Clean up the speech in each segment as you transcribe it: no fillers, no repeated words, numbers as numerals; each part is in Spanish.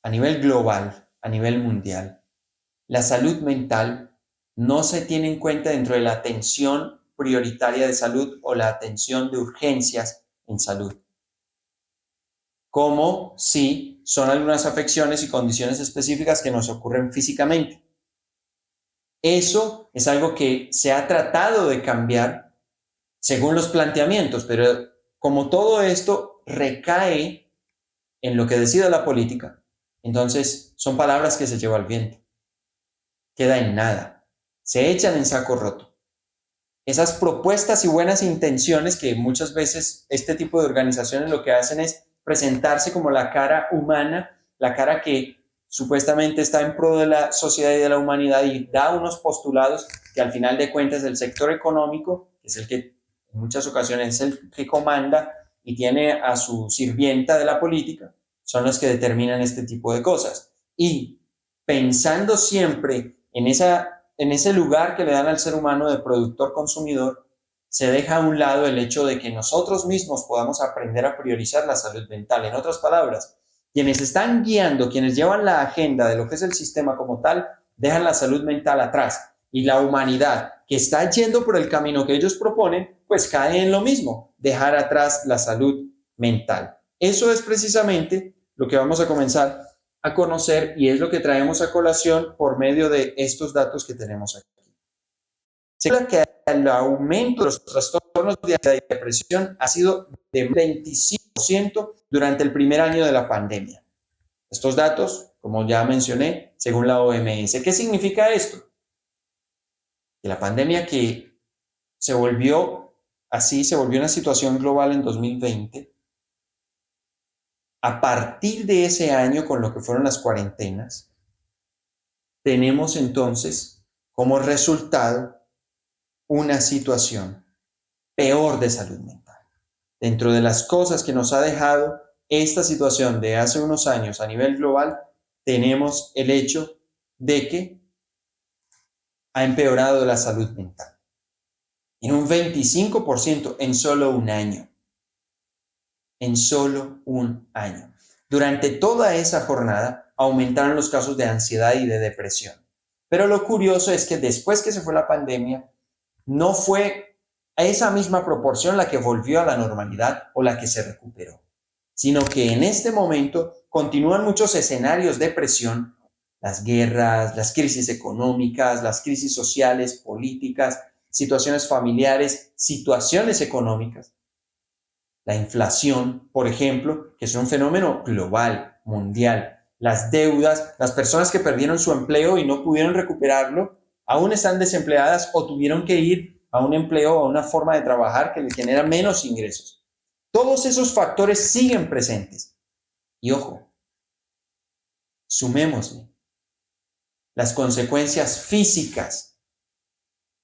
a nivel global, a nivel mundial, la salud mental no se tiene en cuenta dentro de la atención prioritaria de salud o la atención de urgencias en salud, como si son algunas afecciones y condiciones específicas que nos ocurren físicamente. Eso es algo que se ha tratado de cambiar según los planteamientos, pero como todo esto recae en lo que decida la política, entonces son palabras que se lleva al viento, queda en nada, se echan en saco roto. Esas propuestas y buenas intenciones que muchas veces este tipo de organizaciones lo que hacen es presentarse como la cara humana, la cara que supuestamente está en pro de la sociedad y de la humanidad y da unos postulados que al final de cuentas el sector económico, que es el que en muchas ocasiones es el que comanda y tiene a su sirvienta de la política, son los que determinan este tipo de cosas. Y pensando siempre en ese lugar que le dan al ser humano de productor-consumidor, se deja a un lado el hecho de que nosotros mismos podamos aprender a priorizar la salud mental. En otras palabras, quienes están guiando, quienes llevan la agenda de lo que es el sistema como tal, dejan la salud mental atrás. Y la humanidad que está yendo por el camino que ellos proponen, pues cae en lo mismo, dejar atrás la salud mental. Eso es precisamente lo que vamos a comenzar a conocer y es lo que traemos a colación por medio de estos datos que tenemos aquí. Se habla que el aumento de los trastornos de ansiedad y depresión ha sido de 25% durante el primer año de la pandemia. Estos datos, como ya mencioné, según la OMS. ¿Qué significa esto? Que la pandemia que se volvió así, se volvió una situación global en 2020, a partir de ese año, con lo que fueron las cuarentenas, tenemos entonces como resultado una situación peor de salud mental. Dentro de las cosas que nos ha dejado esta situación de hace unos años a nivel global, tenemos el hecho de que ha empeorado la salud mental en un 25% en solo un año. En solo un año. Durante toda esa jornada aumentaron los casos de ansiedad y de depresión. Pero lo curioso es que después que se fue la pandemia, no fue a esa misma proporción la que volvió a la normalidad o la que se recuperó, sino que en este momento continúan muchos escenarios de presión, las guerras, las crisis económicas, las crisis sociales, políticas, situaciones familiares, situaciones económicas. La inflación, por ejemplo, que es un fenómeno global, mundial. Las deudas, las personas que perdieron su empleo y no pudieron recuperarlo, aún están desempleadas o tuvieron que ir a un empleo o a una forma de trabajar que les genera menos ingresos. Todos esos factores siguen presentes. Y ojo, sumémosle las consecuencias físicas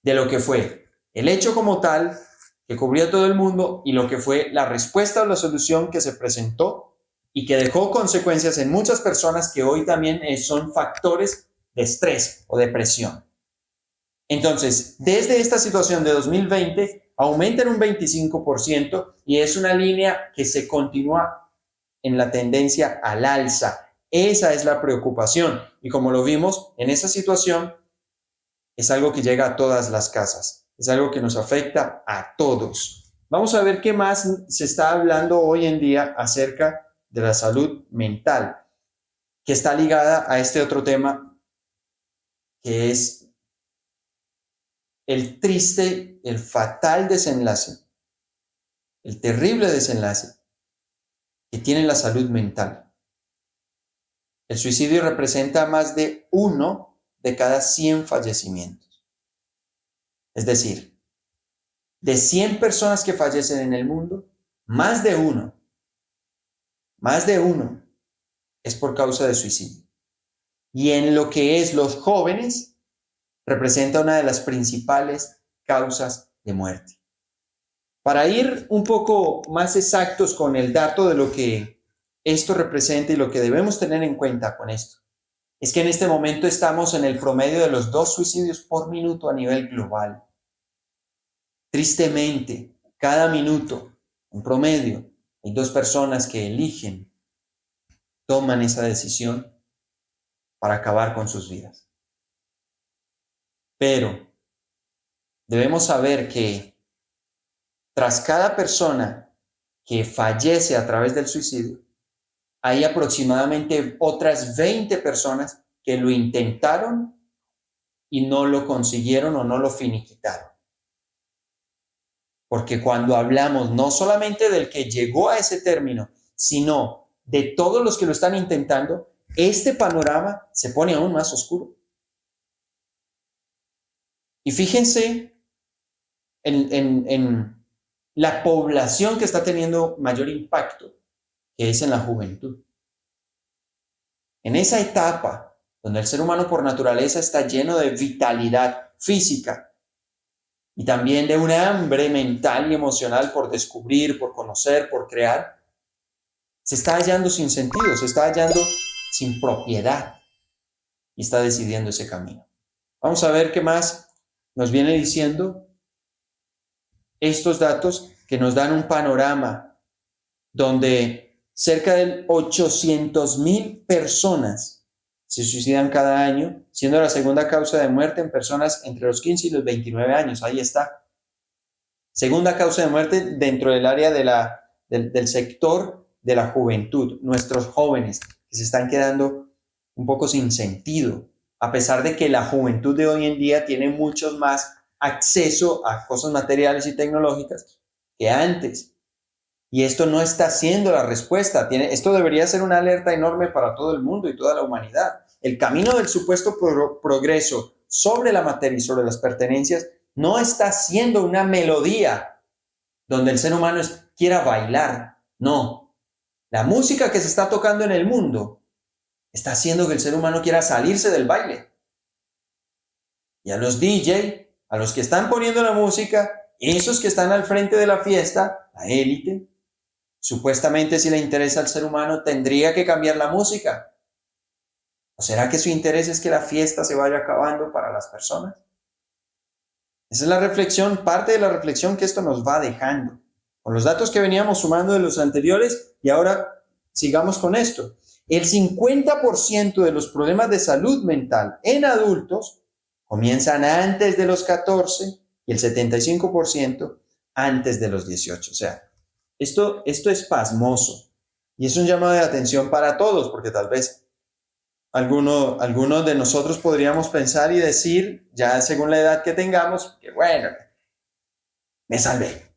de lo que fue el hecho como tal, que cubrió a todo el mundo, y lo que fue la respuesta o la solución que se presentó y que dejó consecuencias en muchas personas que hoy también son factores de estrés o depresión. Entonces, desde esta situación de 2020, aumenta en un 25% y es una línea que se continúa en la tendencia al alza. Esa es la preocupación. Y como lo vimos, en esa situación es algo que llega a todas las casas. Es algo que nos afecta a todos. Vamos a ver qué más se está hablando hoy en día acerca de la salud mental, que está ligada a este otro tema, que es el triste, el fatal desenlace, el terrible desenlace que tiene la salud mental. El suicidio representa más de 1 de cada 100 fallecimientos. Es decir, de 100 personas que fallecen en el mundo, más de uno es por causa de suicidio. Y en lo que es los jóvenes, representa una de las principales causas de muerte. Para ir un poco más exactos con el dato de lo que esto representa y lo que debemos tener en cuenta con esto, es que en este momento estamos en el promedio de los 2 suicidios por minuto a nivel global. Tristemente, cada minuto, en promedio, hay 2 personas que eligen, toman esa decisión para acabar con sus vidas. Pero debemos saber que tras cada persona que fallece a través del suicidio, hay aproximadamente otras 20 personas que lo intentaron y no lo consiguieron o no lo finiquitaron. Porque cuando hablamos no solamente del que llegó a ese término, sino de todos los que lo están intentando, este panorama se pone aún más oscuro. Y fíjense en la población que está teniendo mayor impacto, que es en la juventud. En esa etapa donde el ser humano por naturaleza está lleno de vitalidad física y también de una hambre mental y emocional por descubrir, por conocer, por crear, se está hallando sin sentido, se está hallando sin propiedad y está decidiendo ese camino. Vamos a ver qué más nos viene diciendo estos datos que nos dan un panorama donde cerca de 800,000 personas se suicidan cada año, siendo la segunda causa de muerte en personas entre los 15 y los 29 años. Ahí está. Segunda causa de muerte dentro del área del sector de la juventud. Nuestros jóvenes que se están quedando un poco sin sentido, a pesar de que la juventud de hoy en día tiene mucho más acceso a cosas materiales y tecnológicas que antes. Y esto no está siendo la respuesta. Esto debería ser una alerta enorme para todo el mundo y toda la humanidad. El camino del supuesto progreso sobre la materia y sobre las pertenencias no está siendo una melodía donde el ser humano quiera bailar. No. La música que se está tocando en el mundo está haciendo que el ser humano quiera salirse del baile. Y a los DJ, a los que están poniendo la música, esos que están al frente de la fiesta, la élite, supuestamente si le interesa al ser humano, tendría que cambiar la música. ¿O será que su interés es que la fiesta se vaya acabando para las personas? Esa es la reflexión, parte de la reflexión que esto nos va dejando. Con los datos que veníamos sumando de los anteriores, y ahora sigamos con esto. El 50% de los problemas de salud mental en adultos comienzan antes de los 14 y el 75% antes de los 18. O sea, esto es pasmoso y es un llamado de atención para todos, porque tal vez algunos de nosotros podríamos pensar y decir, ya según la edad que tengamos, que bueno, me salvé,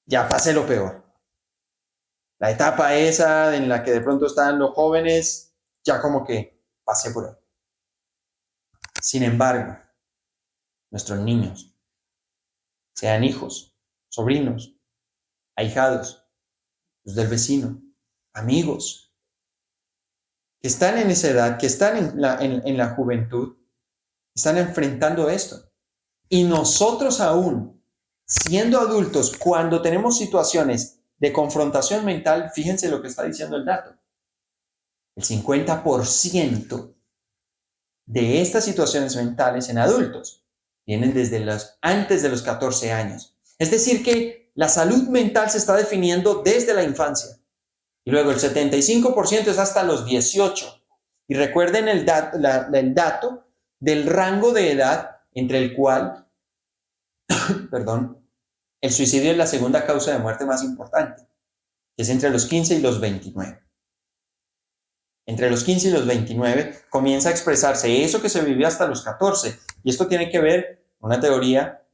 ya pasé lo peor. La etapa esa en la que de pronto están los jóvenes, ya como que pasé por ahí. Sin embargo, nuestros niños, sean hijos, sobrinos, ahijados, los del vecino, amigos, que están en esa edad, que están en la juventud, están enfrentando esto. Y nosotros aún, siendo adultos, cuando tenemos situaciones de confrontación mental, fíjense lo que está diciendo el dato. El 50% de estas situaciones mentales en adultos vienen desde antes de los 14 años. Es decir, que la salud mental se está definiendo desde la infancia. Y luego el 75% es hasta los 18. Y recuerden el dato del rango de edad entre el cual, el suicidio es la segunda causa de muerte más importante, que es entre los 15 y los 29. Entre los 15 y los 29 comienza a expresarse eso que se vivió hasta los 14. Y esto tiene que ver con una teoría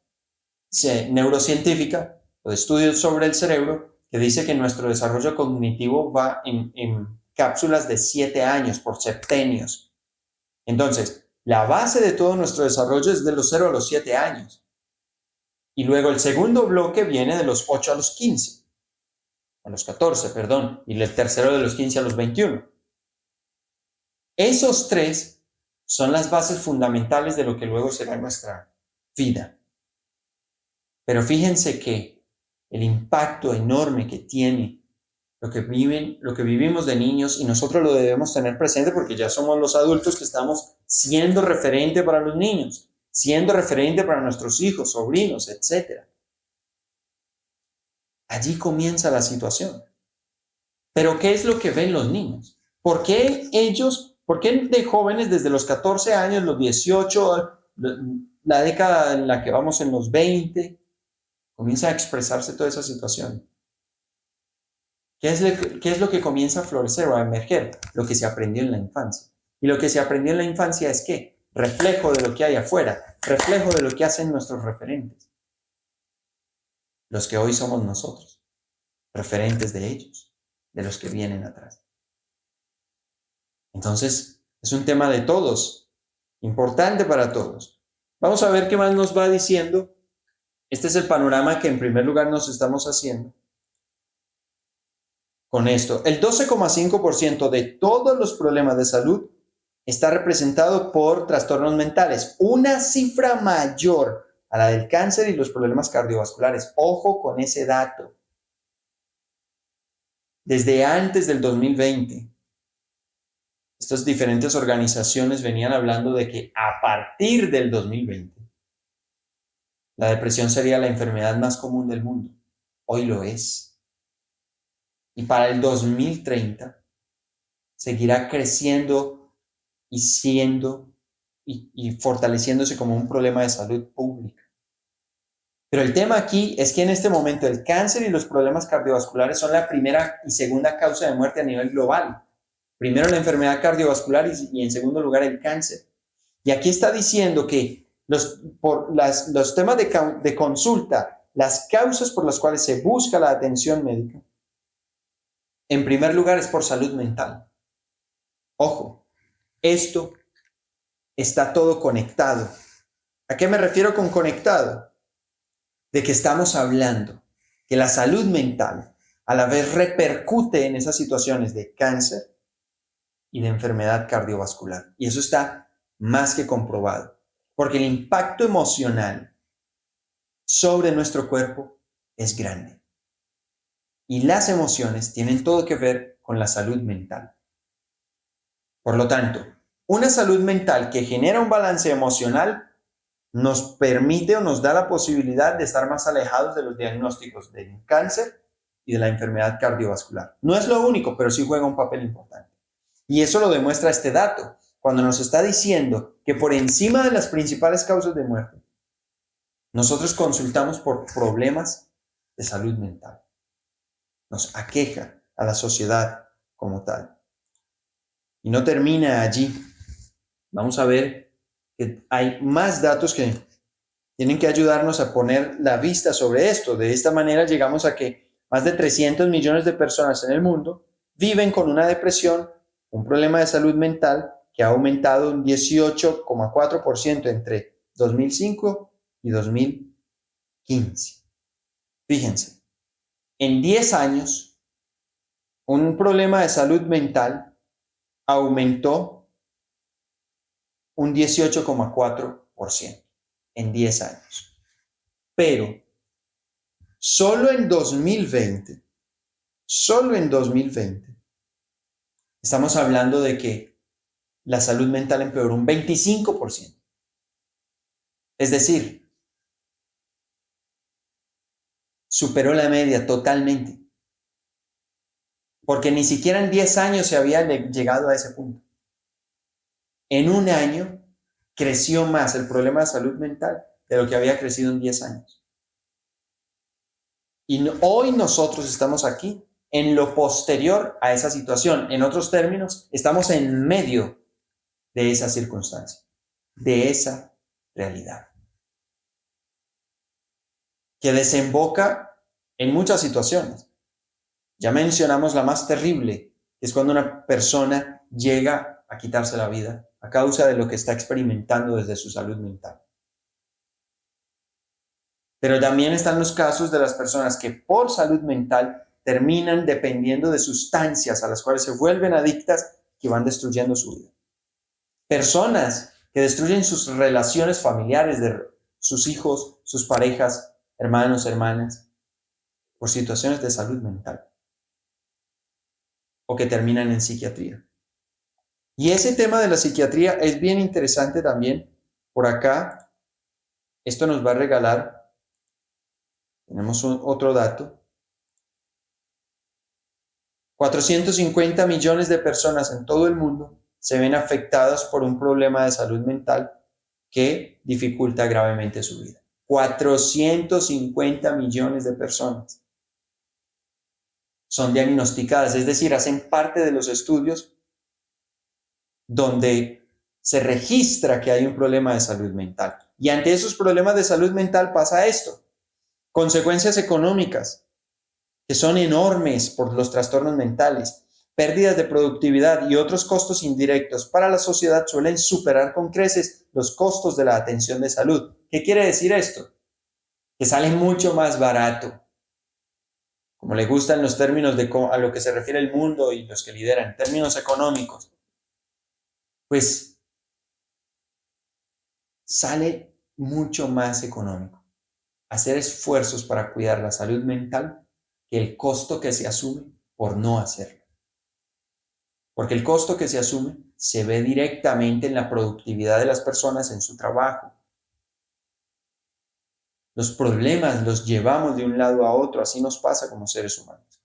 neurocientífica o de estudios sobre el cerebro que dice que nuestro desarrollo cognitivo va en cápsulas de 7 años, por septenios. Entonces, la base de todo nuestro desarrollo es de los 0 a los 7 años. Y luego el segundo bloque viene de los 8 a los 15. A los 14, perdón. Y el tercero de los 15 a los 21. Esos tres son las bases fundamentales de lo que luego será nuestra vida. Pero fíjense que el impacto enorme que tiene lo que vivimos de niños, y nosotros lo debemos tener presente porque ya somos los adultos que estamos siendo referente para los niños, siendo referente para nuestros hijos, sobrinos, etc. Allí comienza la situación. Pero ¿qué es lo que ven los niños? ¿Por qué ellos ¿Por qué de jóvenes desde los 14 años, los 18, la década en la que vamos en los 20, comienza a expresarse toda esa situación? ¿Qué es lo que comienza a florecer o a emerger? Lo que se aprendió en la infancia. Y lo que se aprendió en la infancia es ¿qué? Reflejo de lo que hay afuera, reflejo de lo que hacen nuestros referentes, los que hoy somos nosotros, referentes de ellos, de los que vienen atrás. Entonces, es un tema de todos, importante para todos. Vamos a ver qué más nos va diciendo. Este es el panorama que en primer lugar nos estamos haciendo con esto. El 12,5% de todos los problemas de salud está representado por trastornos mentales, una cifra mayor a la del cáncer y los problemas cardiovasculares. Ojo con ese dato. Desde antes del 2020, estas diferentes organizaciones venían hablando de que a partir del 2020, la depresión sería la enfermedad más común del mundo. Hoy lo es. Y para el 2030 seguirá creciendo y siendo y fortaleciéndose como un problema de salud pública. Pero el tema aquí es que en este momento el cáncer y los problemas cardiovasculares son la primera y segunda causa de muerte a nivel global. Primero la enfermedad cardiovascular y en segundo lugar el cáncer. Y aquí está diciendo que los temas de consulta, las causas por las cuales se busca la atención médica, en primer lugar es por salud mental. Ojo, esto está todo conectado. ¿A qué me refiero con conectado? De que estamos hablando que la salud mental a la vez repercute en esas situaciones de cáncer y de enfermedad cardiovascular. Y eso está más que comprobado, porque el impacto emocional sobre nuestro cuerpo es grande. Y las emociones tienen todo que ver con la salud mental. Por lo tanto, una salud mental que genera un balance emocional nos permite o nos da la posibilidad de estar más alejados de los diagnósticos del cáncer y de la enfermedad cardiovascular. No es lo único, pero sí juega un papel importante. Y eso lo demuestra este dato, cuando nos está diciendo que por encima de las principales causas de muerte, nosotros consultamos por problemas de salud mental. Nos aqueja a la sociedad como tal. Y no termina allí. Vamos a ver que hay más datos que tienen que ayudarnos a poner la vista sobre esto. De esta manera llegamos a que más de 300 millones de personas en el mundo viven con una depresión, un problema de salud mental que ha aumentado un 18,4% entre 2005 y 2015. Fíjense, en 10 años, un problema de salud mental aumentó un 18,4% en 10 años. Pero solo en 2020, estamos hablando de que la salud mental empeoró un 25%. Es decir, superó la media totalmente. Porque ni siquiera en 10 años se había llegado a ese punto. En un año creció más el problema de salud mental de lo que había crecido en 10 años. Y hoy nosotros estamos aquí en lo posterior a esa situación. En otros términos, estamos en medio de esa circunstancia, de esa realidad, que desemboca en muchas situaciones. Ya mencionamos la más terrible, que es cuando una persona llega a quitarse la vida a causa de lo que está experimentando desde su salud mental. Pero también están los casos de las personas que por salud mental terminan dependiendo de sustancias a las cuales se vuelven adictas que van destruyendo su vida. Personas que destruyen sus relaciones familiares, de sus hijos, sus parejas, hermanos, hermanas, por situaciones de salud mental. O que terminan en psiquiatría. Y ese tema de la psiquiatría es bien interesante también. Por acá, esto nos va a regalar, tenemos otro dato, 450 millones de personas en todo el mundo se ven afectados por un problema de salud mental que dificulta gravemente su vida. 450 millones de personas son diagnosticadas, es decir, hacen parte de los estudios donde se registra que hay un problema de salud mental. Y ante esos problemas de salud mental pasa esto: consecuencias económicas que son enormes por los trastornos mentales, pérdidas de productividad y otros costos indirectos para la sociedad suelen superar con creces los costos de la atención de salud. ¿Qué quiere decir esto? Que sale mucho más barato, como le gustan los términos a lo que se refiere el mundo y los que lideran, términos económicos, pues sale mucho más económico hacer esfuerzos para cuidar la salud mental que el costo que se asume por no hacerlo. Porque el costo que se asume se ve directamente en la productividad de las personas en su trabajo. Los problemas los llevamos de un lado a otro, así nos pasa como seres humanos.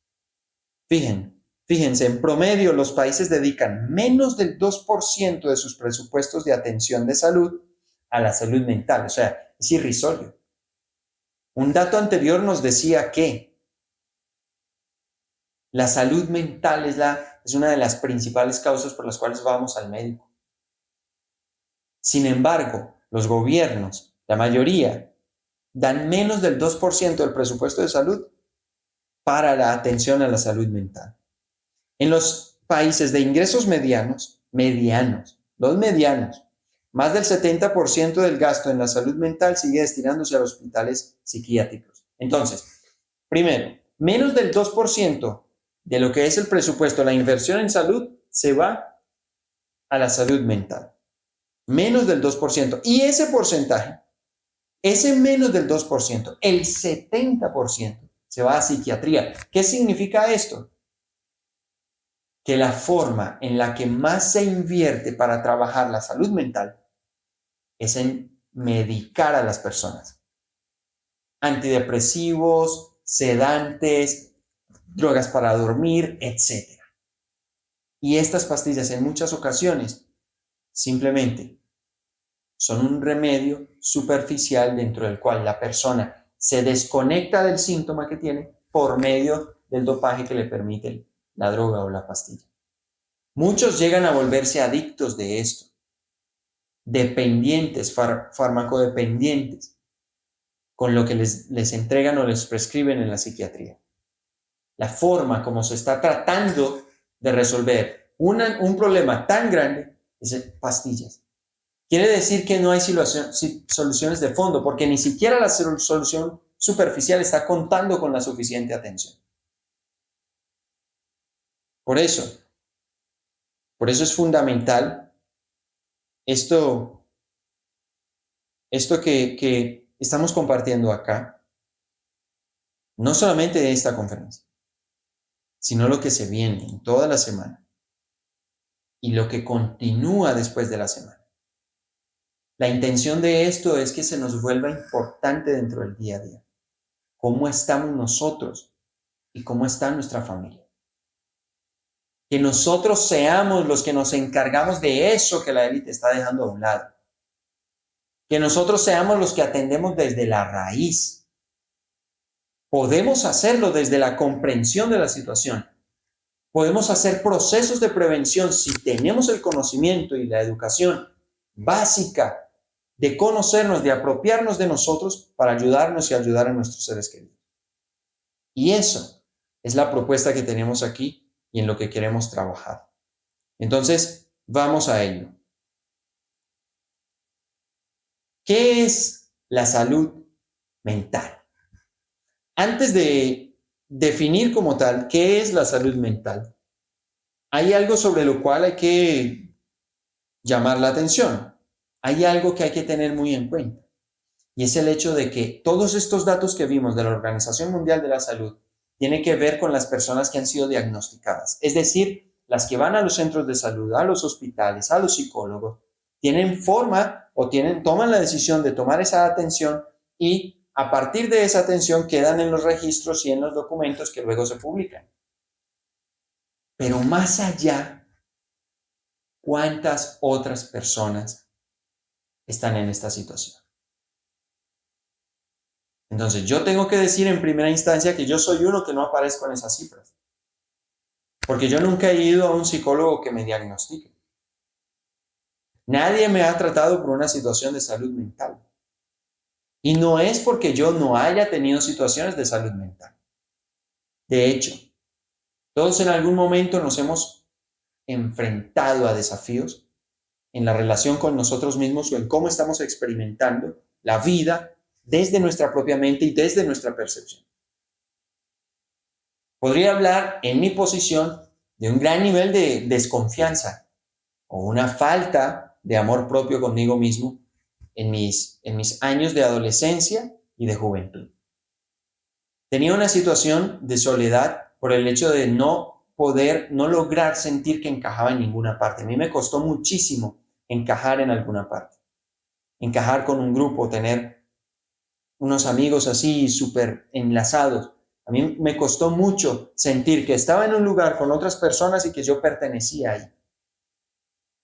Fíjense, en promedio los países dedican menos del 2% de sus presupuestos de atención de salud a la salud mental, o sea, es irrisorio. Un dato anterior nos decía que la salud mental es una de las principales causas por las cuales vamos al médico. Sin embargo, los gobiernos, la mayoría, dan menos del 2% del presupuesto de salud para la atención a la salud mental. En los países de ingresos medianos, los medianos, más del 70% del gasto en la salud mental sigue destinándose a los hospitales psiquiátricos. Entonces, primero, menos del 2% de lo que es el presupuesto, la inversión en salud, se va a la salud mental. Menos del 2%. Y ese porcentaje, ese menos del 2%, el 70% se va a psiquiatría. ¿Qué significa esto? Que la forma en la que más se invierte para trabajar la salud mental es en medicar a las personas. Antidepresivos, sedantes, drogas para dormir, etc. Y estas pastillas en muchas ocasiones simplemente son un remedio superficial dentro del cual la persona se desconecta del síntoma que tiene por medio del dopaje que le permite la droga o la pastilla. Muchos llegan a volverse adictos de esto, dependientes, farmacodependientes, con lo que les entregan o les prescriben en la psiquiatría. La forma como se está tratando de resolver un problema tan grande es pastillas. Quiere decir que no hay soluciones de fondo, porque ni siquiera la solución superficial está contando con la suficiente atención. Por eso es fundamental esto que estamos compartiendo acá, no solamente de esta conferencia, sino lo que se viene en toda la semana y lo que continúa después de la semana. La intención de esto es que se nos vuelva importante dentro del día a día. ¿Cómo estamos nosotros y cómo está nuestra familia? Que nosotros seamos los que nos encargamos de eso que la élite está dejando a un lado. Que nosotros seamos los que atendemos desde la raíz. Podemos hacerlo desde la comprensión de la situación. Podemos hacer procesos de prevención si tenemos el conocimiento y la educación básica de conocernos, de apropiarnos de nosotros para ayudarnos y ayudar a nuestros seres queridos. Y eso es la propuesta que tenemos aquí y en lo que queremos trabajar. Entonces, vamos a ello. ¿Qué es la salud mental? Antes de definir como tal qué es la salud mental, hay algo sobre lo cual hay que llamar la atención. Hay algo que hay que tener muy en cuenta, y es el hecho de que todos estos datos que vimos de la Organización Mundial de la Salud tienen que ver con las personas que han sido diagnosticadas, es decir, las que van a los centros de salud, a los hospitales, a los psicólogos, tienen forma o toman la decisión de tomar esa atención y a partir de esa atención quedan en los registros y en los documentos que luego se publican. Pero más allá, ¿cuántas otras personas están en esta situación? Entonces, yo tengo que decir en primera instancia que yo soy uno que no aparezco en esas cifras. Porque yo nunca he ido a un psicólogo que me diagnostique. Nadie me ha tratado por una situación de salud mental. Y no es porque yo no haya tenido situaciones de salud mental. De hecho, todos en algún momento nos hemos enfrentado a desafíos en la relación con nosotros mismos o en cómo estamos experimentando la vida desde nuestra propia mente y desde nuestra percepción. Podría hablar en mi posición de un gran nivel de desconfianza o una falta de amor propio conmigo mismo en mis años de adolescencia y de juventud. Tenía una situación de soledad por el hecho de no lograr sentir que encajaba en ninguna parte. A mí me costó muchísimo encajar en alguna parte, encajar con un grupo, tener unos amigos así súper enlazados. A mí me costó mucho sentir que estaba en un lugar con otras personas y que yo pertenecía ahí.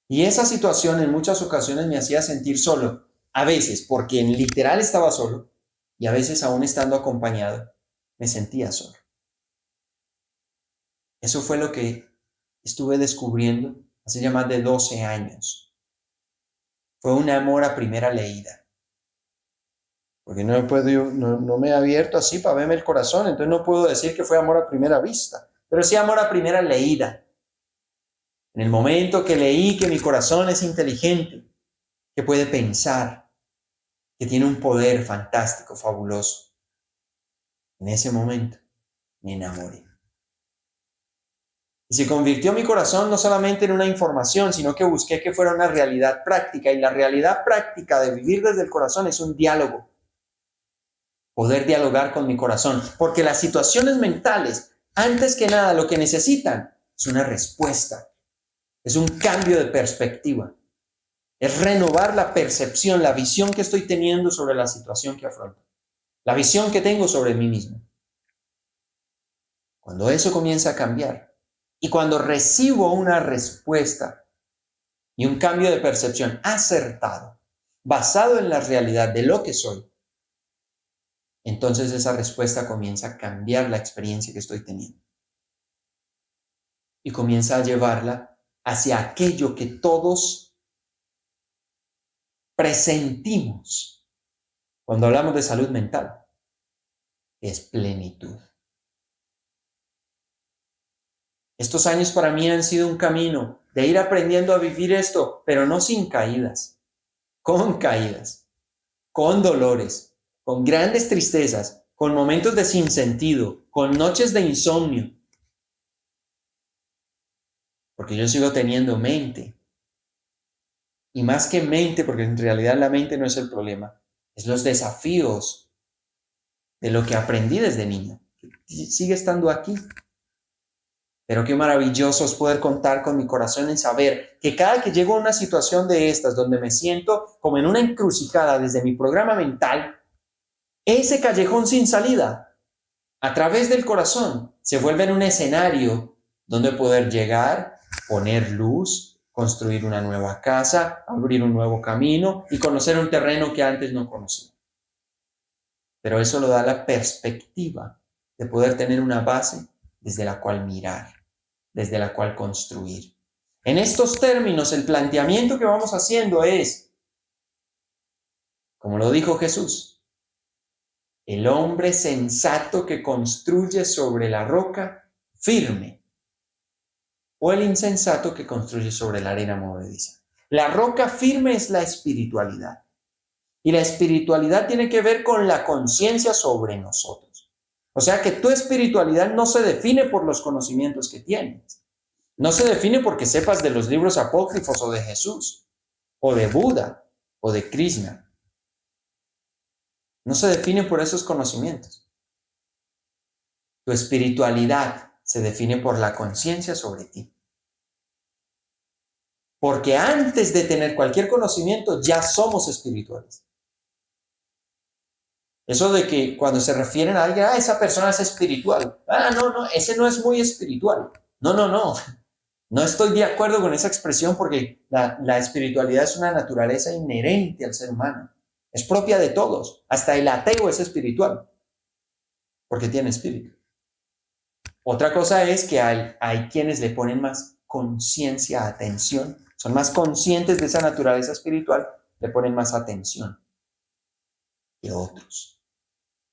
Y esa situación en muchas ocasiones me hacía sentir solo, a veces porque en literal estaba solo y a veces aún estando acompañado me sentía solo. Eso fue lo que estuve descubriendo hace ya más de 12 años. Fue un amor a primera leída. Porque no me he abierto así para verme el corazón, entonces no puedo decir que fue amor a primera vista, pero sí amor a primera leída. En el momento que leí que mi corazón es inteligente, que puede pensar, que tiene un poder fantástico, fabuloso, en ese momento me enamoré. Y se convirtió mi corazón no solamente en una información, sino que busqué que fuera una realidad práctica. Y la realidad práctica de vivir desde el corazón es un diálogo. Poder dialogar con mi corazón. Porque las situaciones mentales, antes que nada, lo que necesitan es una respuesta. Es un cambio de perspectiva. Es renovar la percepción, la visión que estoy teniendo sobre la situación que afronto. La visión que tengo sobre mí mismo. Cuando eso comienza a cambiar y cuando recibo una respuesta y un cambio de percepción acertado, basado en la realidad de lo que soy, entonces esa respuesta comienza a cambiar la experiencia que estoy teniendo. Y comienza a llevarla hacia aquello que todos presentimos cuando hablamos de salud mental, que es plenitud. Estos años para mí han sido un camino de ir aprendiendo a vivir esto, pero no sin caídas, con dolores, con grandes tristezas, con momentos de sinsentido, con noches de insomnio. Porque yo sigo teniendo mente. Y más que mente, porque en realidad la mente no es el problema, es los desafíos de lo que aprendí desde niño. Sigue estando aquí. Pero qué maravilloso es poder contar con mi corazón en saber que cada que llego a una situación de estas, donde me siento como en una encrucijada desde mi programa mental, ese callejón sin salida, a través del corazón, se vuelve en un escenario donde poder llegar, poner luz, construir una nueva casa, abrir un nuevo camino y conocer un terreno que antes no conocía. Pero eso lo da la perspectiva de poder tener una base desde la cual mirar, desde la cual construir. En estos términos, el planteamiento que vamos haciendo es, como lo dijo Jesús, el hombre sensato que construye sobre la roca firme, o el insensato que construye sobre la arena movediza. La roca firme es la espiritualidad. Y la espiritualidad tiene que ver con la conciencia sobre nosotros. O sea que tu espiritualidad no se define por los conocimientos que tienes. No se define porque sepas de los libros apócrifos o de Jesús, o de Buda, o de Krishna. No se define por esos conocimientos. Tu espiritualidad se define por la conciencia sobre ti. Porque antes de tener cualquier conocimiento ya somos espirituales. Eso de que cuando se refieren a alguien, esa persona es espiritual. No, ese no es muy espiritual. No. No estoy de acuerdo con esa expresión porque la espiritualidad es una naturaleza inherente al ser humano. Es propia de todos. Hasta el ateo es espiritual porque tiene espíritu. Otra cosa es que hay quienes le ponen más conciencia, atención, son más conscientes de esa naturaleza espiritual, le ponen más atención que otros.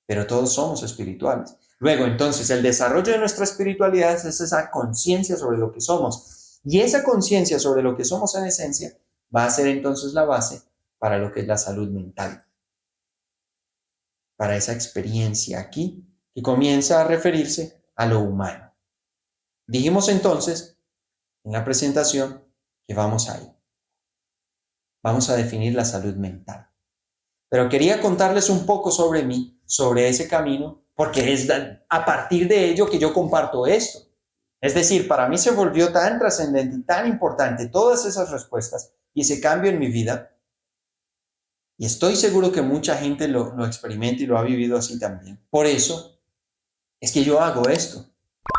Pero todos somos espirituales. Luego, entonces, el desarrollo de nuestra espiritualidad es esa conciencia sobre lo que somos. Y esa conciencia sobre lo que somos en esencia va a ser entonces la base para lo que es la salud mental. Para esa experiencia aquí que comienza a referirse a lo humano. Dijimos entonces en la presentación que vamos a ir. Vamos a definir la salud mental. Pero quería contarles un poco sobre mí, sobre ese camino, porque es a partir de ello que yo comparto esto. Es decir, para mí se volvió tan trascendente y tan importante todas esas respuestas y ese cambio en mi vida. Y estoy seguro que mucha gente lo experimenta y lo ha vivido así también. Por eso es que yo hago esto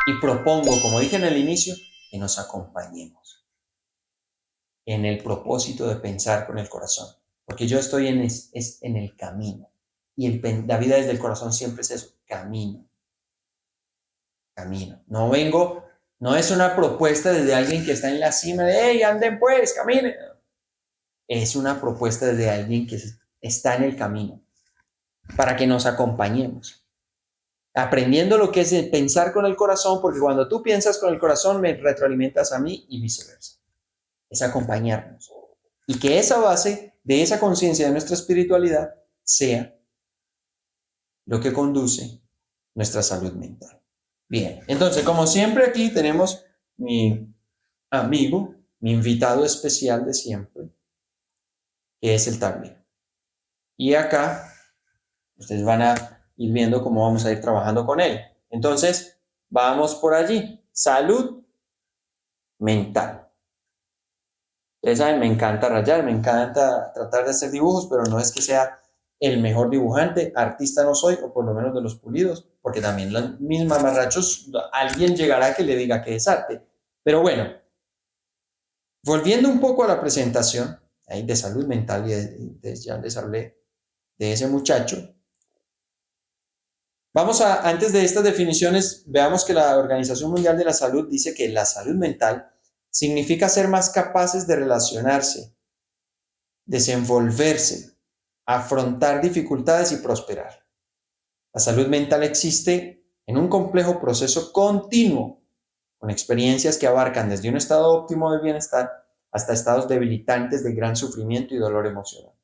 y propongo, como dije en el inicio, que nos acompañemos en el propósito de pensar con el corazón. Porque yo estoy en el camino. Y la vida desde el corazón siempre es eso, camino. Camino. No es una propuesta desde alguien que está en la cima de, hey, anden pues, caminen. Es una propuesta desde alguien que está en el camino, para que nos acompañemos. Aprendiendo lo que es pensar con el corazón, porque cuando tú piensas con el corazón me retroalimentas a mí y viceversa. Es acompañarnos. Y que esa base de esa conciencia de nuestra espiritualidad sea lo que conduce nuestra salud mental. Bien, entonces, como siempre aquí tenemos mi amigo, mi invitado especial de siempre, que es el tablero. Y acá ustedes van a ir viendo cómo vamos a ir trabajando con él. Entonces, vamos por allí. Salud mental. Ustedes saben, me encanta rayar, me encanta tratar de hacer dibujos, pero no es que sea el mejor dibujante, artista no soy, o por lo menos de los pulidos, porque también los mis mamarrachos, alguien llegará que le diga que es arte. Pero bueno, volviendo un poco a la presentación ahí de salud mental, y ya les hablé de ese muchacho. Antes de estas definiciones, veamos que la Organización Mundial de la Salud dice que la salud mental significa ser más capaces de relacionarse, desenvolverse, afrontar dificultades y prosperar. La salud mental existe en un complejo proceso continuo, con experiencias que abarcan desde un estado óptimo de bienestar hasta estados debilitantes de gran sufrimiento y dolor emocional.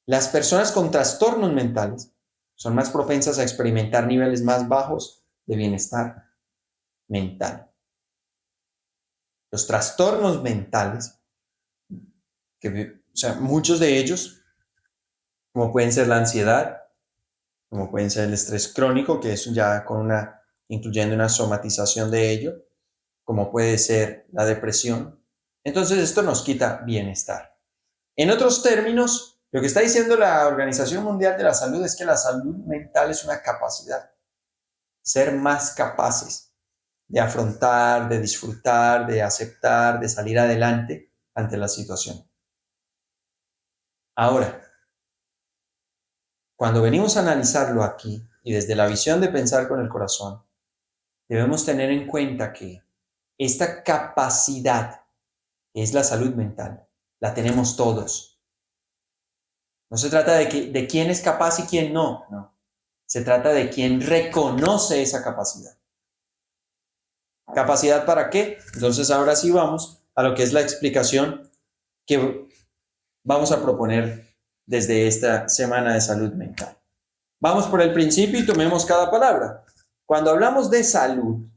Las personas con trastornos mentales son más propensas a experimentar niveles más bajos de bienestar mental. Los trastornos mentales, muchos de ellos, como pueden ser la ansiedad, como pueden ser el estrés crónico, que es ya incluyendo una somatización de ello, como puede ser la depresión. Entonces esto nos quita bienestar. En otros términos, lo que está diciendo la Organización Mundial de la Salud es que la salud mental es una capacidad. Ser más capaces de afrontar, de disfrutar, de aceptar, de salir adelante ante la situación. Ahora, cuando venimos a analizarlo aquí y desde la visión de pensar con el corazón, debemos tener en cuenta que esta capacidad, que es la salud mental, la tenemos todos. No se trata de quién es capaz y quién no, no. Se trata de quién reconoce esa capacidad. ¿Capacidad para qué? Entonces ahora sí vamos a lo que es la explicación que vamos a proponer desde esta semana de salud mental. Vamos por el principio y tomemos cada palabra. Cuando hablamos de salud,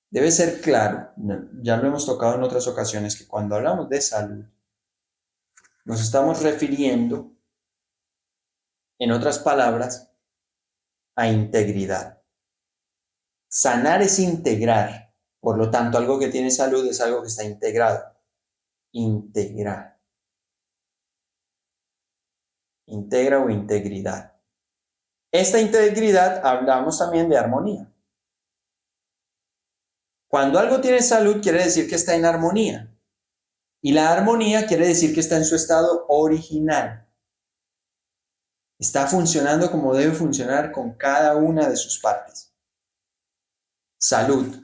debe ser claro, ya lo hemos tocado en otras ocasiones, que cuando hablamos de salud, nos estamos refiriendo, en otras palabras, a integridad. Sanar es integrar, por lo tanto, algo que tiene salud es algo que está integrado. Integrar. Integra o integridad. Esta integridad hablamos también de armonía. Cuando algo tiene salud, quiere decir que está en armonía. Y la armonía quiere decir que está en su estado original. Está funcionando como debe funcionar con cada una de sus partes. Salud.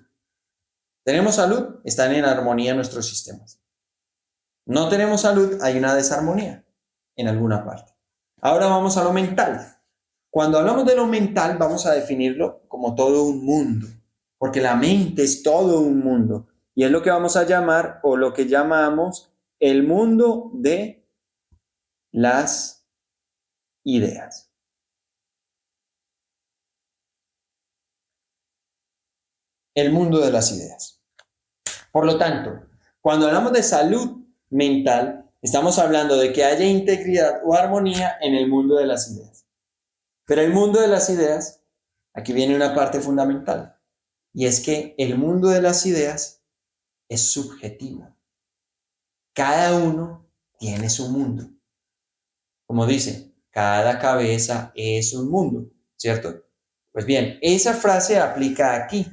¿Tenemos salud? Están en armonía nuestros sistemas. No tenemos salud, hay una desarmonía en alguna parte. Ahora vamos a lo mental. Cuando hablamos de lo mental, vamos a definirlo como todo un mundo, porque la mente es todo un mundo. Y es lo que vamos a llamar, o lo que llamamos, el mundo de las ideas. El mundo de las ideas. Por lo tanto, cuando hablamos de salud mental, estamos hablando de que haya integridad o armonía en el mundo de las ideas. Pero el mundo de las ideas, aquí viene una parte fundamental, y es que el mundo de las ideas es subjetivo. Cada uno tiene su mundo. Como dice, cada cabeza es un mundo, ¿cierto? Pues bien, esa frase aplica aquí.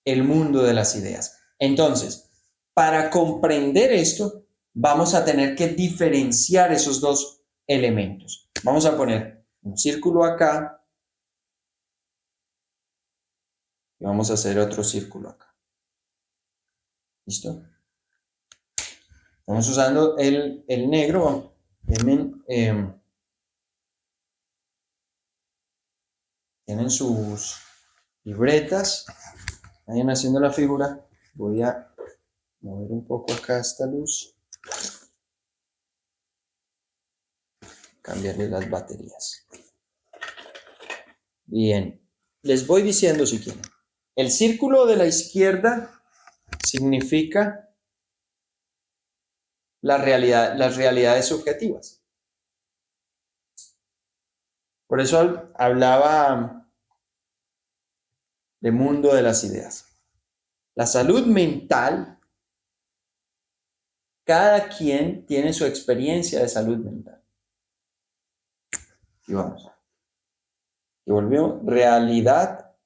El mundo de las ideas. Entonces, para comprender esto, vamos a tener que diferenciar esos dos elementos. Vamos a poner un círculo acá y vamos a hacer otro círculo acá. ¿Listo? Estamos usando el negro. Tienen sus libretas. Vayan haciendo la figura. Voy a mover un poco acá esta luz. Cambiarle las baterías. Bien, les voy diciendo si quieren. El círculo de la izquierda significa las realidades subjetivas. Por eso hablaba de mundo de las ideas. La salud mental, cada quien tiene su experiencia de salud mental. Y vamos. Y volvemos. Realidad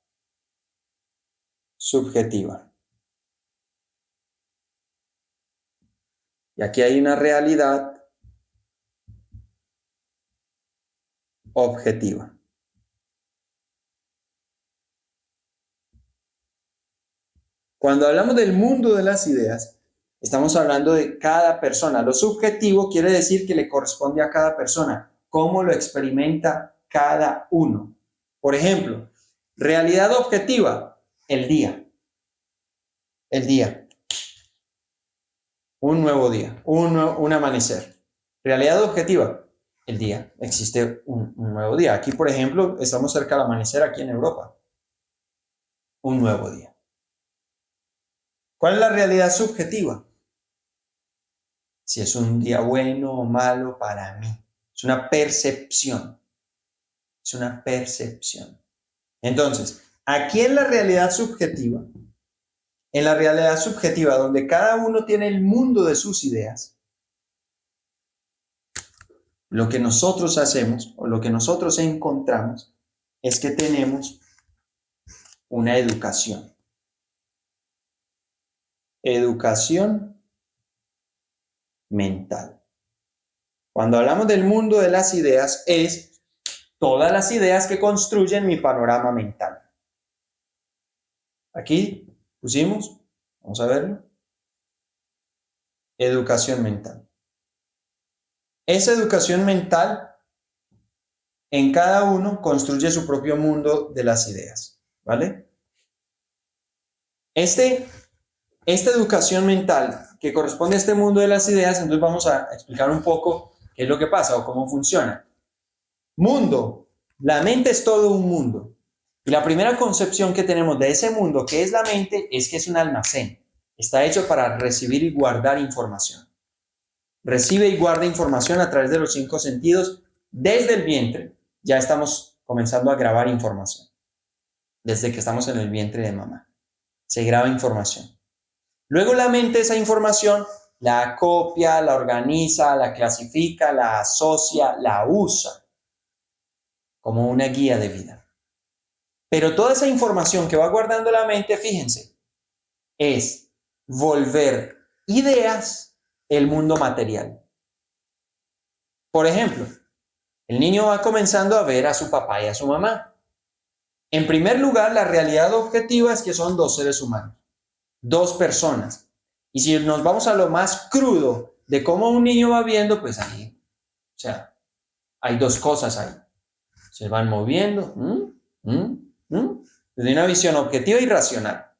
subjetiva. Y aquí hay una realidad objetiva. Cuando hablamos del mundo de las ideas, estamos hablando de cada persona. Lo subjetivo quiere decir que le corresponde a cada persona. ¿Cómo lo experimenta cada uno? Por ejemplo, realidad objetiva, el día. El día. Un nuevo día, un amanecer. Realidad objetiva, el día. Existe un nuevo día. Aquí, por ejemplo, estamos cerca del amanecer aquí en Europa. Un nuevo día. ¿Cuál es la realidad subjetiva? Si es un día bueno o malo para mí. Es una percepción. Es una percepción. Entonces, aquí en la realidad subjetiva, donde cada uno tiene el mundo de sus ideas, lo que nosotros hacemos o lo que nosotros encontramos es que tenemos una educación. Educación mental. Cuando hablamos del mundo de las ideas, es todas las ideas que construyen mi panorama mental. Aquí pusimos, vamos a verlo, educación mental. Esa educación mental en cada uno construye su propio mundo de las ideas, ¿vale? Esta educación mental que corresponde a este mundo de las ideas, entonces vamos a explicar un poco qué es lo que pasa o cómo funciona. Mundo. La mente es todo un mundo. Y la primera concepción que tenemos de ese mundo, que es la mente, es que es un almacén. Está hecho para recibir y guardar información. Recibe y guarda información a través de los 5 sentidos. Desde el vientre ya estamos comenzando a grabar información. Desde que estamos en el vientre de mamá. Se graba información. Luego la mente esa información la acopia, la organiza, la clasifica, la asocia, la usa como una guía de vida. Pero toda esa información que va guardando la mente, fíjense, es volver ideas el mundo material. Por ejemplo, el niño va comenzando a ver a su papá y a su mamá. En primer lugar, la realidad objetiva es que son dos seres humanos, dos personas. Y si nos vamos a lo más crudo de cómo un niño va viendo, pues ahí, o sea, hay dos cosas ahí. Se van moviendo, desde una visión objetiva y racional.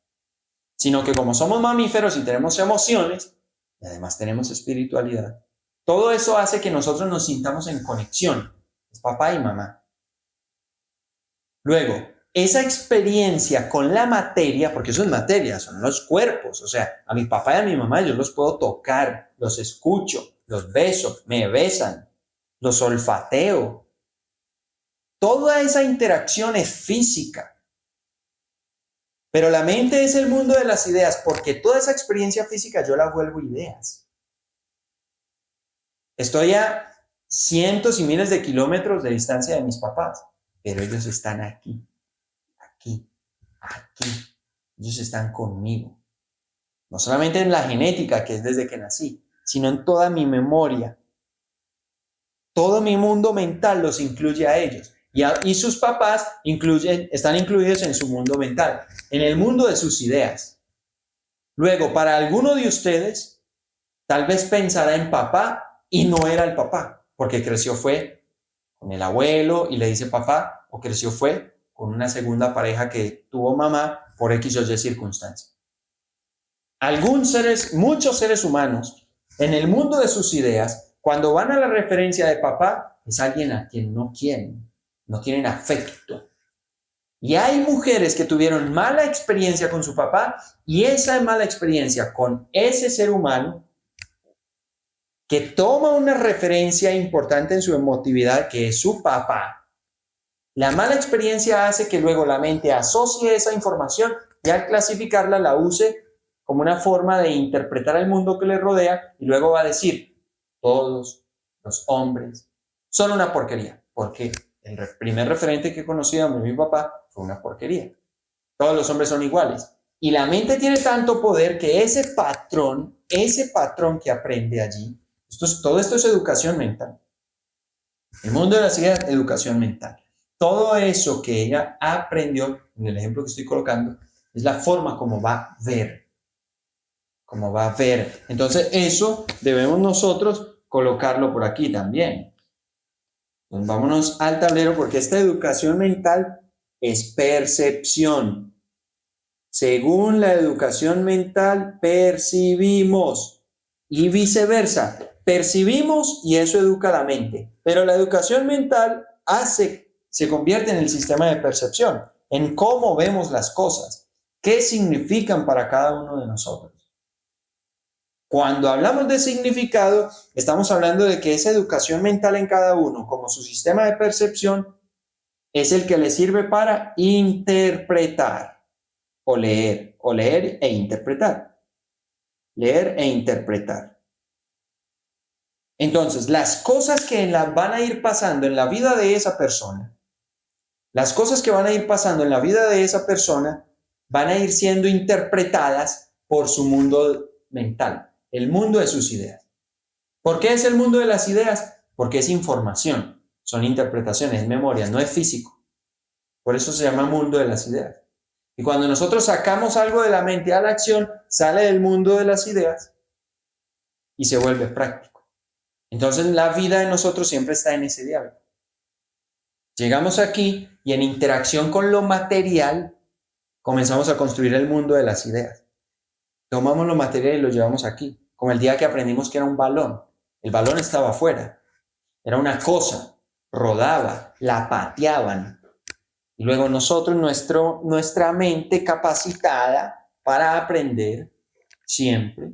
Sino que como somos mamíferos y tenemos emociones, y además tenemos espiritualidad, todo eso hace que nosotros nos sintamos en conexión. Es papá y mamá. Luego, esa experiencia con la materia, porque eso es materia, son los cuerpos, o sea, a mi papá y a mi mamá yo los puedo tocar, los escucho, los beso, me besan, los olfateo. Toda esa interacción es física. Pero la mente es el mundo de las ideas, porque toda esa experiencia física yo la vuelvo ideas. Estoy a cientos y miles de kilómetros de distancia de mis papás, pero ellos están aquí. Aquí. Ellos están conmigo. No solamente en la genética, que es desde que nací, sino en toda mi Todo mi mundo mental los incluye a ellos. Y sus papás están incluidos en su mundo mental, en el mundo de sus ideas. Luego, para alguno de ustedes, tal vez pensará en papá y no era el papá, porque fue con el abuelo y le dice papá, o fue con una segunda pareja que tuvo mamá por X o Y circunstancia. Muchos seres humanos, en el mundo de sus ideas, cuando van a la referencia de papá, es alguien a quien no tienen afecto. Y hay mujeres que tuvieron mala experiencia con su papá y esa mala experiencia con ese ser humano que toma una referencia importante en su emotividad, que es su papá. La mala experiencia hace que luego la mente asocie esa información y al clasificarla la use como una forma de interpretar el mundo que le rodea y luego va a decir, todos los hombres son una porquería, porque el primer referente que conocí de mi papá fue una porquería. Todos los hombres son iguales. Y la mente tiene tanto poder que ese patrón que aprende allí, todo esto es educación mental. El mundo de las ideas, educación mental. Todo eso que ella aprendió, en el ejemplo que estoy colocando, es la forma como va a ver. Entonces, eso debemos nosotros colocarlo por aquí también. Entonces, vámonos al tablero porque esta educación mental es percepción. Según la educación mental, percibimos y viceversa. Percibimos y eso educa la mente. Pero la educación mental se convierte en el sistema de percepción, en cómo vemos las cosas, qué significan para cada uno de nosotros. Cuando hablamos de significado, estamos hablando de que esa educación mental en cada uno, como su sistema de percepción, es el que le sirve para interpretar o leer e interpretar. Leer e interpretar. Entonces, las cosas que van a ir pasando en la vida de esa persona, van a ir siendo interpretadas por su mundo mental, el mundo de sus ideas. ¿Por qué es el mundo de las ideas? Porque es información, son interpretaciones, es memoria, no es físico. Por eso se llama mundo de las ideas. Y cuando nosotros sacamos algo de la mente a la acción, sale del mundo de las ideas y se vuelve práctico. Entonces la vida de nosotros siempre está en ese diálogo. Llegamos aquí y en interacción con lo material comenzamos a construir el mundo de las ideas. Tomamos lo material y lo llevamos aquí. Como el día que aprendimos que era un balón. El balón estaba afuera. Era una cosa. Rodaba. La pateaban. Y luego nosotros, nuestra mente capacitada para aprender siempre,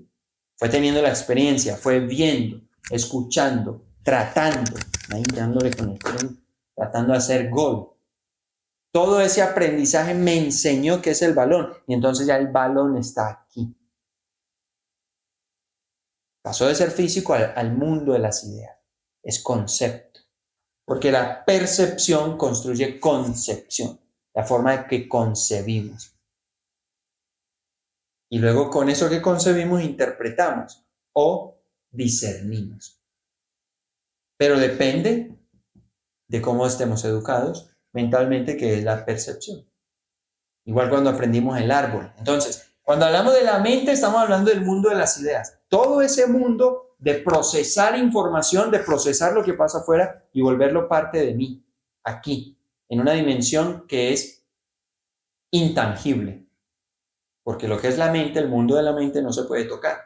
fue teniendo la experiencia, fue viendo, escuchando, tratando, ahí dándole con el tren, tratando de hacer gol. Todo ese aprendizaje me enseñó qué es el balón y entonces ya el balón está aquí. Pasó de ser físico al mundo de las ideas. Es concepto. Porque la percepción construye concepción. la forma en que concebimos. Y luego con eso que concebimos interpretamos o discernimos. Pero depende de cómo estemos educados mentalmente, que es la percepción. Igual cuando aprendimos el árbol. Entonces, cuando hablamos de la mente, estamos hablando del mundo de las ideas. Todo ese mundo de procesar información, de procesar lo que pasa afuera y volverlo parte de mí, aquí, en una dimensión que es intangible. Porque lo que es la mente, el mundo de la mente no se puede tocar.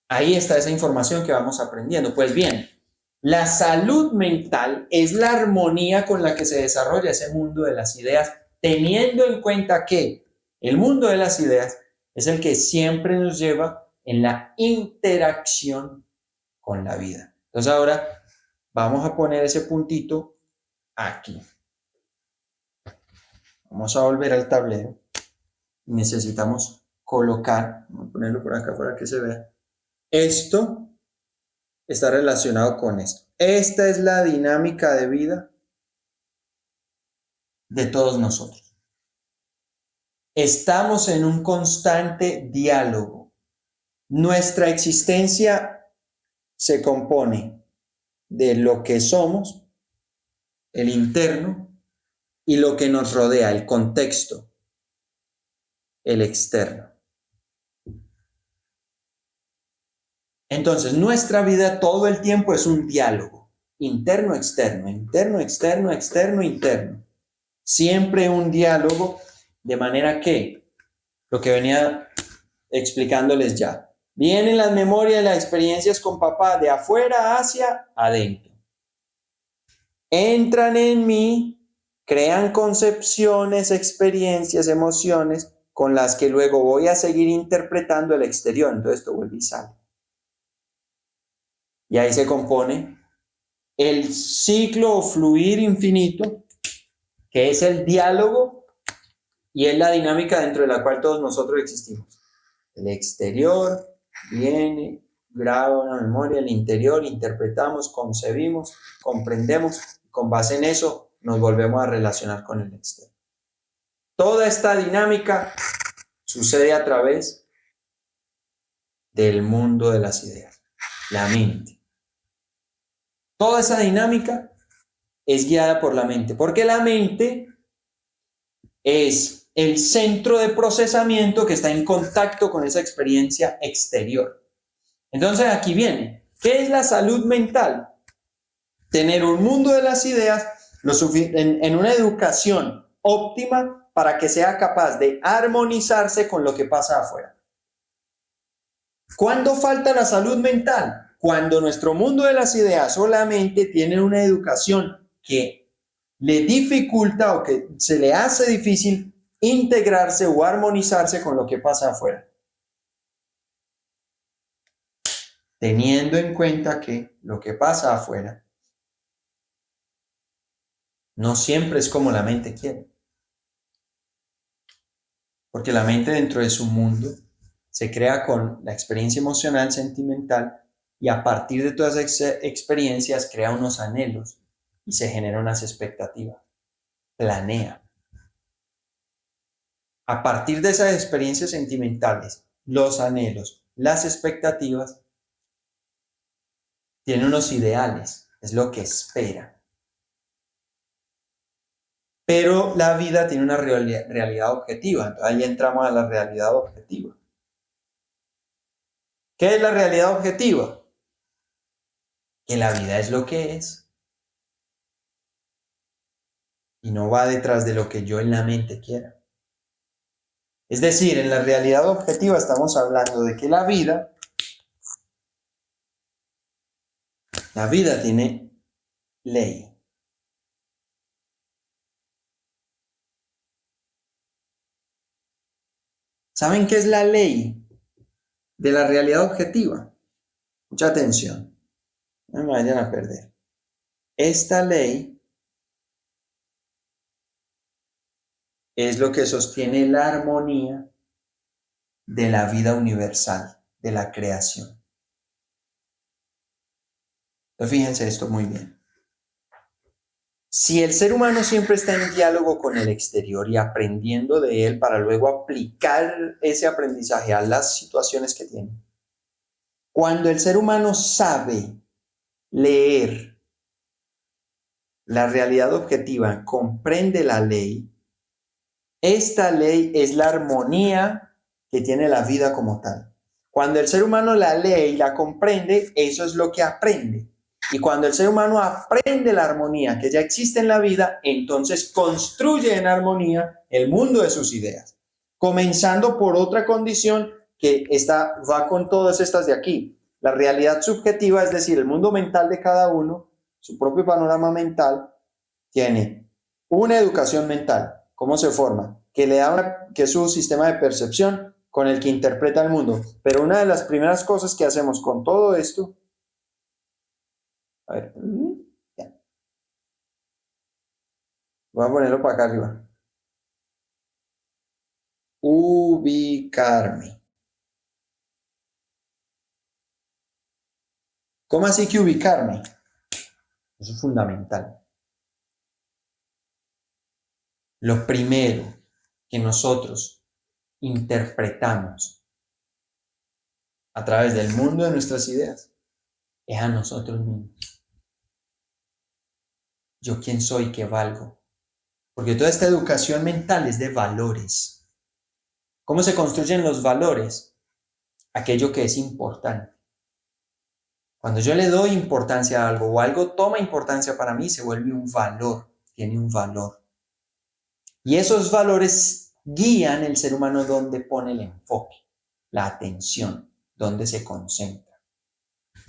Ahí está esa información que vamos aprendiendo. Pues bien, la salud mental es la armonía con la que se desarrolla ese mundo de las ideas, teniendo en cuenta que el mundo de las ideas es el que siempre nos lleva en la interacción con la vida. Entonces ahora vamos a poner ese puntito aquí. Vamos a volver al tablero. Necesitamos colocar, vamos a ponerlo por acá para que se vea. Esto está relacionado con esto. Esta es la dinámica de vida de todos nosotros. Estamos en un constante diálogo. Nuestra existencia se compone de lo que somos, el interno, y lo que nos rodea, el contexto, el externo. Entonces, nuestra vida todo el tiempo es un diálogo, interno, externo, interno, externo, externo, interno. Siempre un diálogo, de manera que, lo que venía explicándoles ya, vienen las memorias, las experiencias con papá de afuera hacia adentro. Entran en mí, crean concepciones, experiencias, emociones, con las que luego voy a seguir interpretando el exterior. Entonces esto vuelve y sale. Y ahí se compone el ciclo o fluir infinito, que es el diálogo y es la dinámica dentro de la cual todos nosotros existimos. El exterior viene, graba una memoria, el interior interpretamos, concebimos, comprendemos, con base en eso nos volvemos a relacionar con el exterior. Toda esta dinámica sucede a través del mundo de las ideas, la mente. Toda esa dinámica es guiada por la mente, porque la mente es el centro de procesamiento que está en contacto con esa experiencia exterior. Entonces aquí viene, ¿qué es la salud mental? Tener un mundo de las ideas en una educación óptima para que sea capaz de armonizarse con lo que pasa afuera. ¿Cuándo falta la salud mental? Cuando nuestro mundo de las ideas solamente tiene una educación que le dificulta o que se le hace difícil integrarse o armonizarse con lo que pasa afuera. Teniendo en cuenta que lo que pasa afuera no siempre es como la mente quiere. Porque la mente dentro de su mundo se crea con la experiencia emocional, sentimental, y a partir de todas esas experiencias crea unos anhelos y se generan unas expectativas. Planea. A partir de esas experiencias sentimentales, los anhelos, las expectativas, tiene unos ideales, es lo que espera. Pero la vida tiene una realidad objetiva, entonces ahí entramos a la realidad objetiva. ¿Qué es la realidad objetiva? Que la vida es lo que es y no va detrás de lo que yo en la mente quiera. Es decir, en la realidad objetiva estamos hablando de que la vida tiene ley. ¿Saben qué es la ley de la realidad objetiva? Mucha atención, no me vayan a perder. Esta ley es lo que sostiene la armonía de la vida universal, de la creación. Entonces, fíjense esto muy bien. Si el ser humano siempre está en diálogo con el exterior y aprendiendo de él para luego aplicar ese aprendizaje a las situaciones que tiene, cuando el ser humano sabe leer la realidad objetiva, comprende la ley, esta ley es la armonía que tiene la vida como tal. Cuando el ser humano la lee y la comprende, eso es lo que aprende. Y cuando el ser humano aprende la armonía que ya existe en la vida, entonces construye en armonía el mundo de sus ideas. Comenzando por otra condición que va con todas estas de aquí. La realidad subjetiva, es decir, el mundo mental de cada uno, su propio panorama mental, tiene una educación mental. ¿Cómo se forma? Que es su sistema de percepción con el que interpreta el mundo. Pero una de las primeras cosas que hacemos con todo esto, a ver, ya. Voy a ponerlo para acá arriba. Ubicarme. ¿Cómo así que ubicarme? Eso es fundamental. Lo primero que nosotros interpretamos a través del mundo de nuestras ideas es a nosotros mismos. Yo quién soy, qué valgo. Porque toda esta educación mental es de valores. ¿Cómo se construyen los valores? Aquello que es importante. Cuando yo le doy importancia a algo o algo toma importancia para mí, se vuelve un valor, tiene un valor. Y esos valores guían el ser humano donde pone el enfoque, la atención, donde se concentra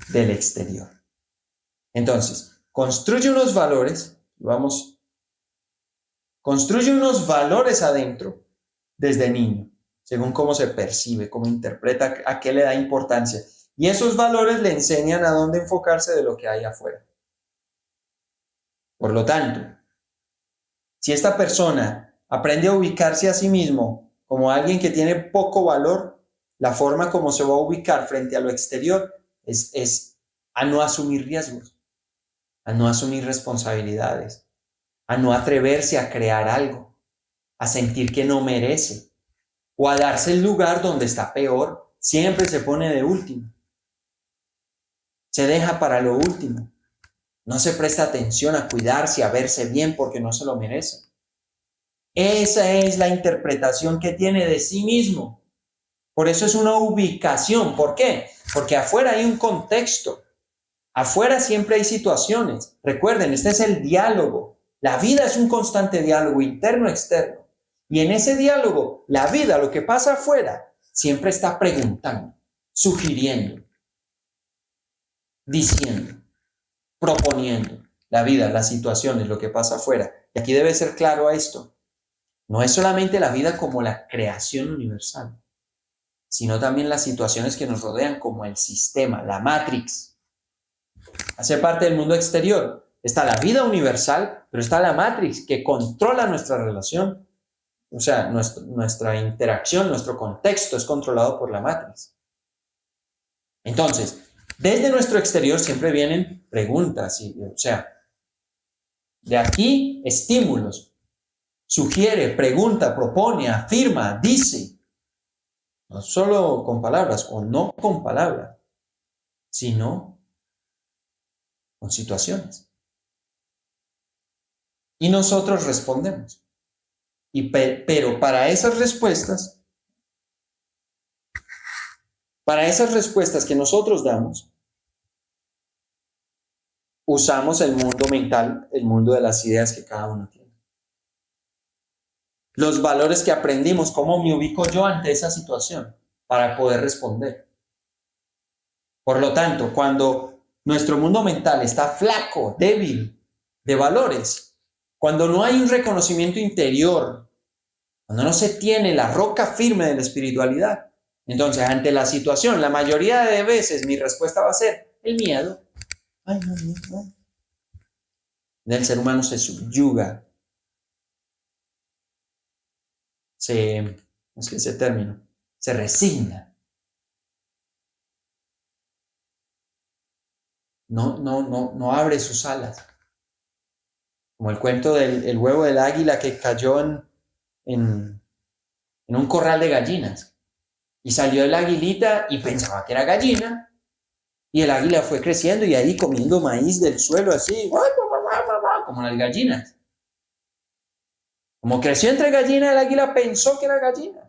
del exterior. Entonces, construye unos valores adentro desde niño, según cómo se percibe, cómo interpreta, a qué le da importancia. Y esos valores le enseñan a dónde enfocarse de lo que hay afuera. Por lo tanto, si esta persona aprende a ubicarse a sí mismo como alguien que tiene poco valor, la forma como se va a ubicar frente a lo exterior es a no asumir riesgos, a no asumir responsabilidades, a no atreverse a crear algo, a sentir que no merece o a darse el lugar donde está peor. Siempre se pone de último, se deja para lo último, no se presta atención a cuidarse, a verse bien porque no se lo merece. Esa es la interpretación que tiene de sí mismo. Por eso es una ubicación. ¿Por qué? Porque afuera hay un contexto. Afuera siempre hay situaciones. Recuerden, este es el diálogo. La vida es un constante diálogo interno-externo. Y en ese diálogo, la vida, lo que pasa afuera, siempre está preguntando, sugiriendo, diciendo, proponiendo. La vida, las situaciones, lo que pasa afuera. Y aquí debe ser claro a esto. No es solamente la vida como la creación universal, sino también las situaciones que nos rodean como el sistema, la Matrix. Hace parte del mundo exterior. Está la vida universal, pero está la Matrix que controla nuestra relación. O sea, nuestra interacción, nuestro contexto es controlado por la Matrix. Entonces, desde nuestro exterior siempre vienen preguntas, o sea, de aquí estímulos, sugiere, pregunta, propone, afirma, dice. No solo con palabras o no con palabras, sino con situaciones. Y nosotros respondemos. Pero para esas respuestas que nosotros damos, usamos el mundo mental, el mundo de las ideas que cada uno tiene. Los valores que aprendimos, cómo me ubico yo ante esa situación para poder responder. Por lo tanto, cuando nuestro mundo mental está flaco, débil de valores, cuando no hay un reconocimiento interior, cuando no se tiene la roca firme de la espiritualidad, entonces ante la situación, la mayoría de veces mi respuesta va a ser el miedo. Ay, no. El ser humano se subyuga, es que ese término, se resigna. No abre sus alas. como el cuento del huevo del águila que cayó en un corral de gallinas. Y salió el aguilita y pensaba que era gallina. Y el águila fue creciendo y ahí comiendo maíz del suelo así, como las gallinas. Como creció entre gallinas, el águila pensó que era gallina.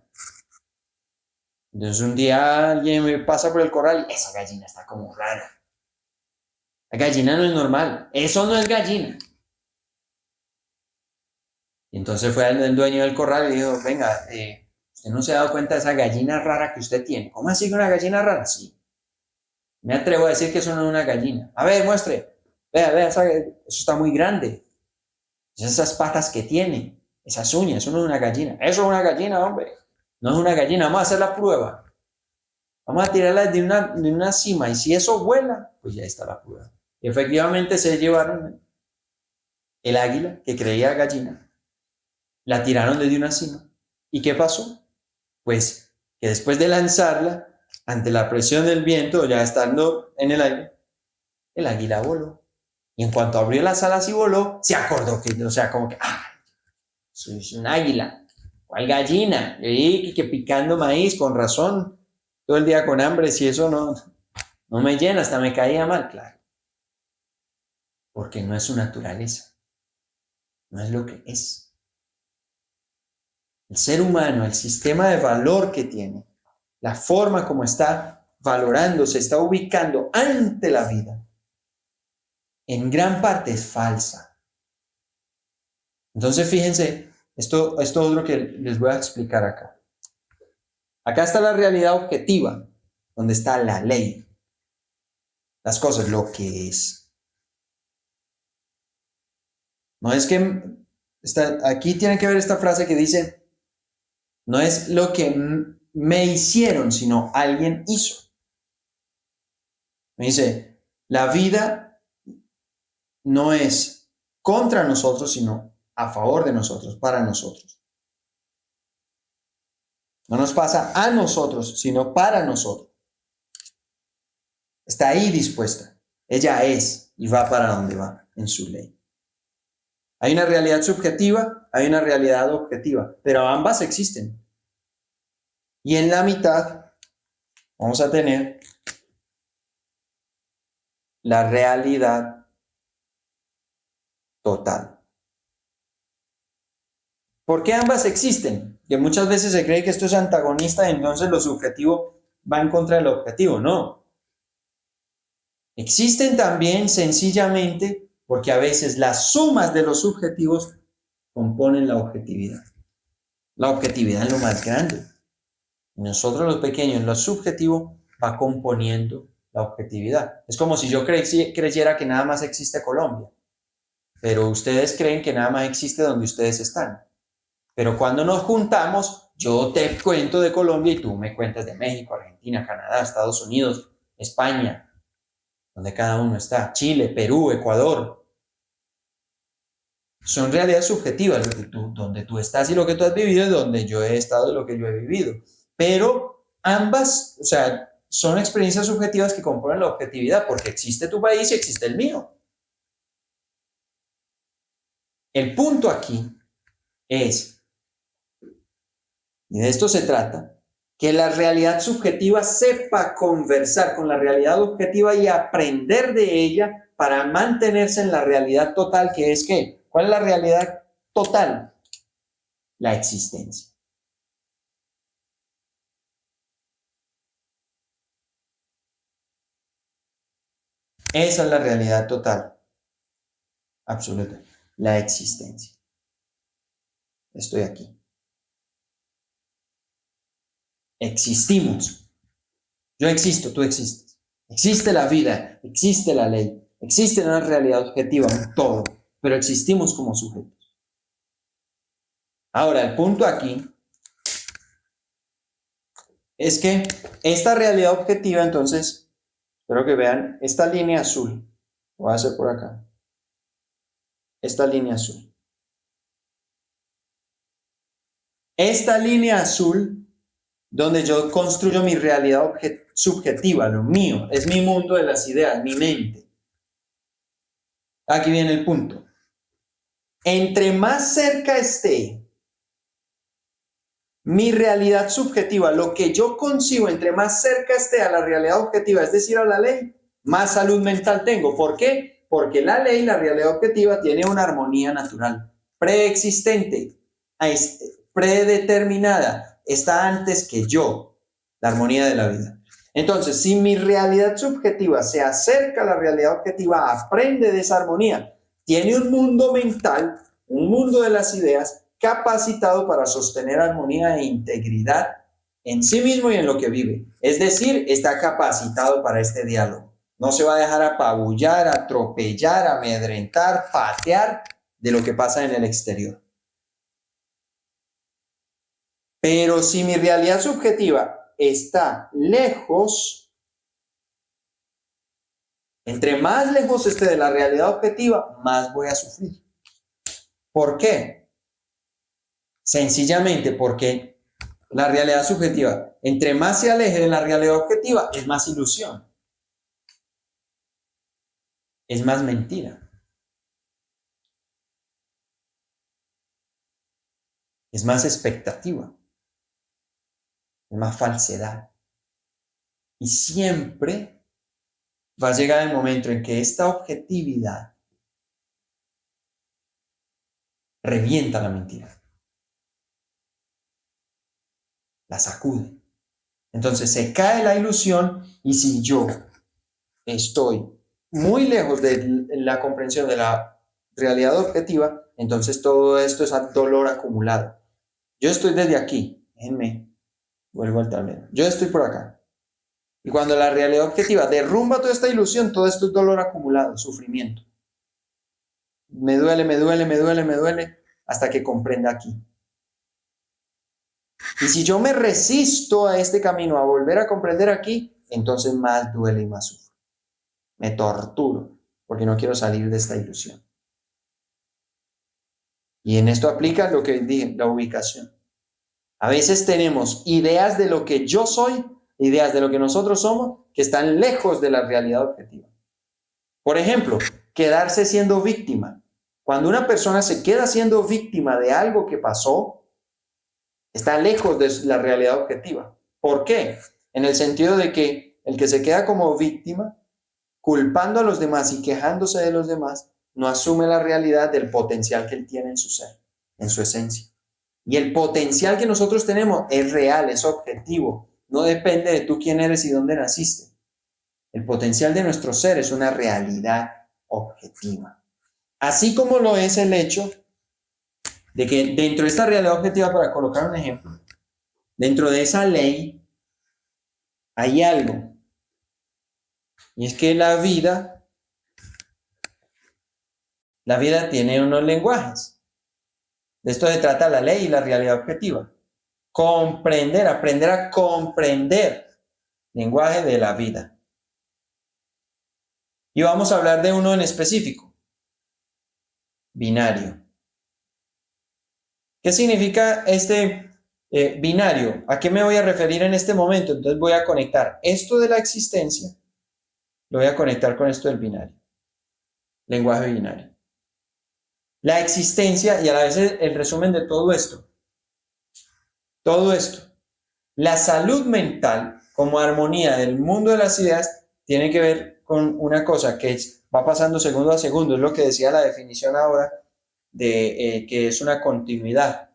Entonces un día alguien me pasa por el corral y esa gallina está como rara. La gallina no es normal. Eso no es gallina. Y entonces fue el dueño del corral y dijo, venga, usted no se ha dado cuenta de esa gallina rara que usted tiene. ¿Cómo así que una gallina rara? Sí. Me atrevo a decir que eso no es una gallina. A ver, muestre. Vea, eso está muy grande. Esas patas que tiene, esas uñas, eso no es una gallina. Eso es una gallina, hombre. No es una gallina. Vamos a hacer la prueba. Vamos a tirarla de una cima y si eso vuela, pues ya está la prueba. Y efectivamente se llevaron el águila, que creía gallina, la tiraron desde una cima. ¿Y qué pasó? Pues que después de lanzarla, ante la presión del viento, ya estando en el aire, el águila voló. Y en cuanto abrió las alas y voló, se acordó que, o sea, como que, soy un águila, ¿cuál gallina? Y que picando maíz, con razón, todo el día con hambre, si eso no me llena, hasta me caía mal, claro. Porque no es su naturaleza, no es lo que es. El ser humano, el sistema de valor que tiene, la forma como está valorando, se está ubicando ante la vida, en gran parte es falsa. Entonces, fíjense, esto es lo que les voy a explicar acá. Acá está la realidad objetiva, donde está la ley, las cosas, lo que es. No es que, aquí tiene que ver esta frase que dice, no es lo que me hicieron, sino alguien hizo. Me dice, la vida no es contra nosotros, sino a favor de nosotros, para nosotros. No nos pasa a nosotros, sino para nosotros. Está ahí dispuesta. Ella es y va para donde va en su ley. Hay una realidad subjetiva, hay una realidad objetiva, pero ambas existen. Y en la mitad vamos a tener la realidad total. ¿Por qué ambas existen? Que muchas veces se cree que esto es antagonista y entonces lo subjetivo va en contra del objetivo. No. Existen también sencillamente porque a veces las sumas de los subjetivos componen la objetividad. La objetividad es lo más grande. Y nosotros los pequeños, lo subjetivo va componiendo la objetividad. Es como si yo creyera que nada más existe Colombia, pero ustedes creen que nada más existe donde ustedes están. Pero cuando nos juntamos, yo te cuento de Colombia y tú me cuentas de México, Argentina, Canadá, Estados Unidos, España, donde cada uno está, Chile, Perú, Ecuador. Son realidades subjetivas, donde tú estás y lo que tú has vivido, y donde yo he estado y lo que yo he vivido. Pero ambas, o sea, son experiencias subjetivas que componen la objetividad, porque existe tu país y existe el mío. El punto aquí es, y de esto se trata, que la realidad subjetiva sepa conversar con la realidad objetiva y aprender de ella para mantenerse en la realidad total, que es ¿qué? ¿Cuál es la realidad total? La existencia. Esa es la realidad total, absoluta, la existencia. Estoy aquí. Existimos. Yo existo, tú existes. Existe la vida, existe la ley, existe una realidad objetiva, un todo, pero existimos como sujetos. Ahora, el punto aquí es que esta realidad objetiva, entonces, espero que vean esta línea azul. Lo voy a hacer por acá. Esta línea azul. Esta línea azul, donde yo construyo mi realidad subjetiva, lo mío, es mi mundo de las ideas, mi mente. Aquí viene el punto. Entre más cerca esté mi realidad subjetiva, lo que yo concibo, entre más cerca esté a la realidad objetiva, es decir, a la ley, más salud mental tengo. ¿Por qué? Porque la ley, la realidad objetiva, tiene una armonía natural, preexistente, predeterminada, está antes que yo, la armonía de la vida. Entonces, si mi realidad subjetiva se acerca a la realidad objetiva, aprende de esa armonía, tiene un mundo mental, un mundo de las ideas, capacitado para sostener armonía e integridad en sí mismo y en lo que vive. Es decir, está capacitado para este diálogo. No se va a dejar apabullar, atropellar, amedrentar, patear de lo que pasa en el exterior. Pero si mi realidad subjetiva está lejos, entre más lejos esté de la realidad objetiva, más voy a sufrir. ¿Por qué? Sencillamente porque la realidad subjetiva, entre más se aleje de la realidad objetiva, es más ilusión, es más mentira, es más expectativa, es más falsedad. Y siempre va a llegar el momento en que esta objetividad revienta la mentira, la sacude. Entonces se cae la ilusión y si yo estoy muy lejos de la comprensión de la realidad objetiva, entonces todo esto es dolor acumulado. Yo estoy desde aquí, déjenme, vuelvo al tablero. Yo estoy por acá. Y cuando la realidad objetiva derrumba toda esta ilusión, todo esto es dolor acumulado, sufrimiento. Me duele, me duele, me duele, me duele, hasta que comprenda aquí. Y si yo me resisto a este camino, a volver a comprender aquí, entonces más duele y más sufro. Me torturo, porque no quiero salir de esta ilusión. Y en esto aplica lo que dije, la ubicación. A veces tenemos ideas de lo que yo soy, ideas de lo que nosotros somos, que están lejos de la realidad objetiva. Por ejemplo, quedarse siendo víctima. Cuando una persona se queda siendo víctima de algo que pasó, está lejos de la realidad objetiva. ¿Por qué? En el sentido de que el que se queda como víctima, culpando a los demás y quejándose de los demás, no asume la realidad del potencial que él tiene en su ser, en su esencia. Y el potencial que nosotros tenemos es real, es objetivo. No depende de tú quién eres y dónde naciste. El potencial de nuestro ser es una realidad objetiva. Así como lo es el hecho de que dentro de esta realidad objetiva, para colocar un ejemplo, dentro de esa ley hay algo. Y es que la vida tiene unos lenguajes. De esto se trata la ley y la realidad objetiva. Comprender, aprender a comprender lenguaje de la vida. Y vamos a hablar de uno en específico, binario. ¿Qué significa este binario? ¿A qué me voy a referir en este momento? Entonces voy a conectar esto de la existencia, lo voy a conectar con esto del binario, lenguaje binario. La existencia y a la vez el resumen de todo esto. La salud mental como armonía del mundo de las ideas tiene que ver con una cosa que va pasando segundo a segundo, es lo que decía la definición ahora de que es una continuidad.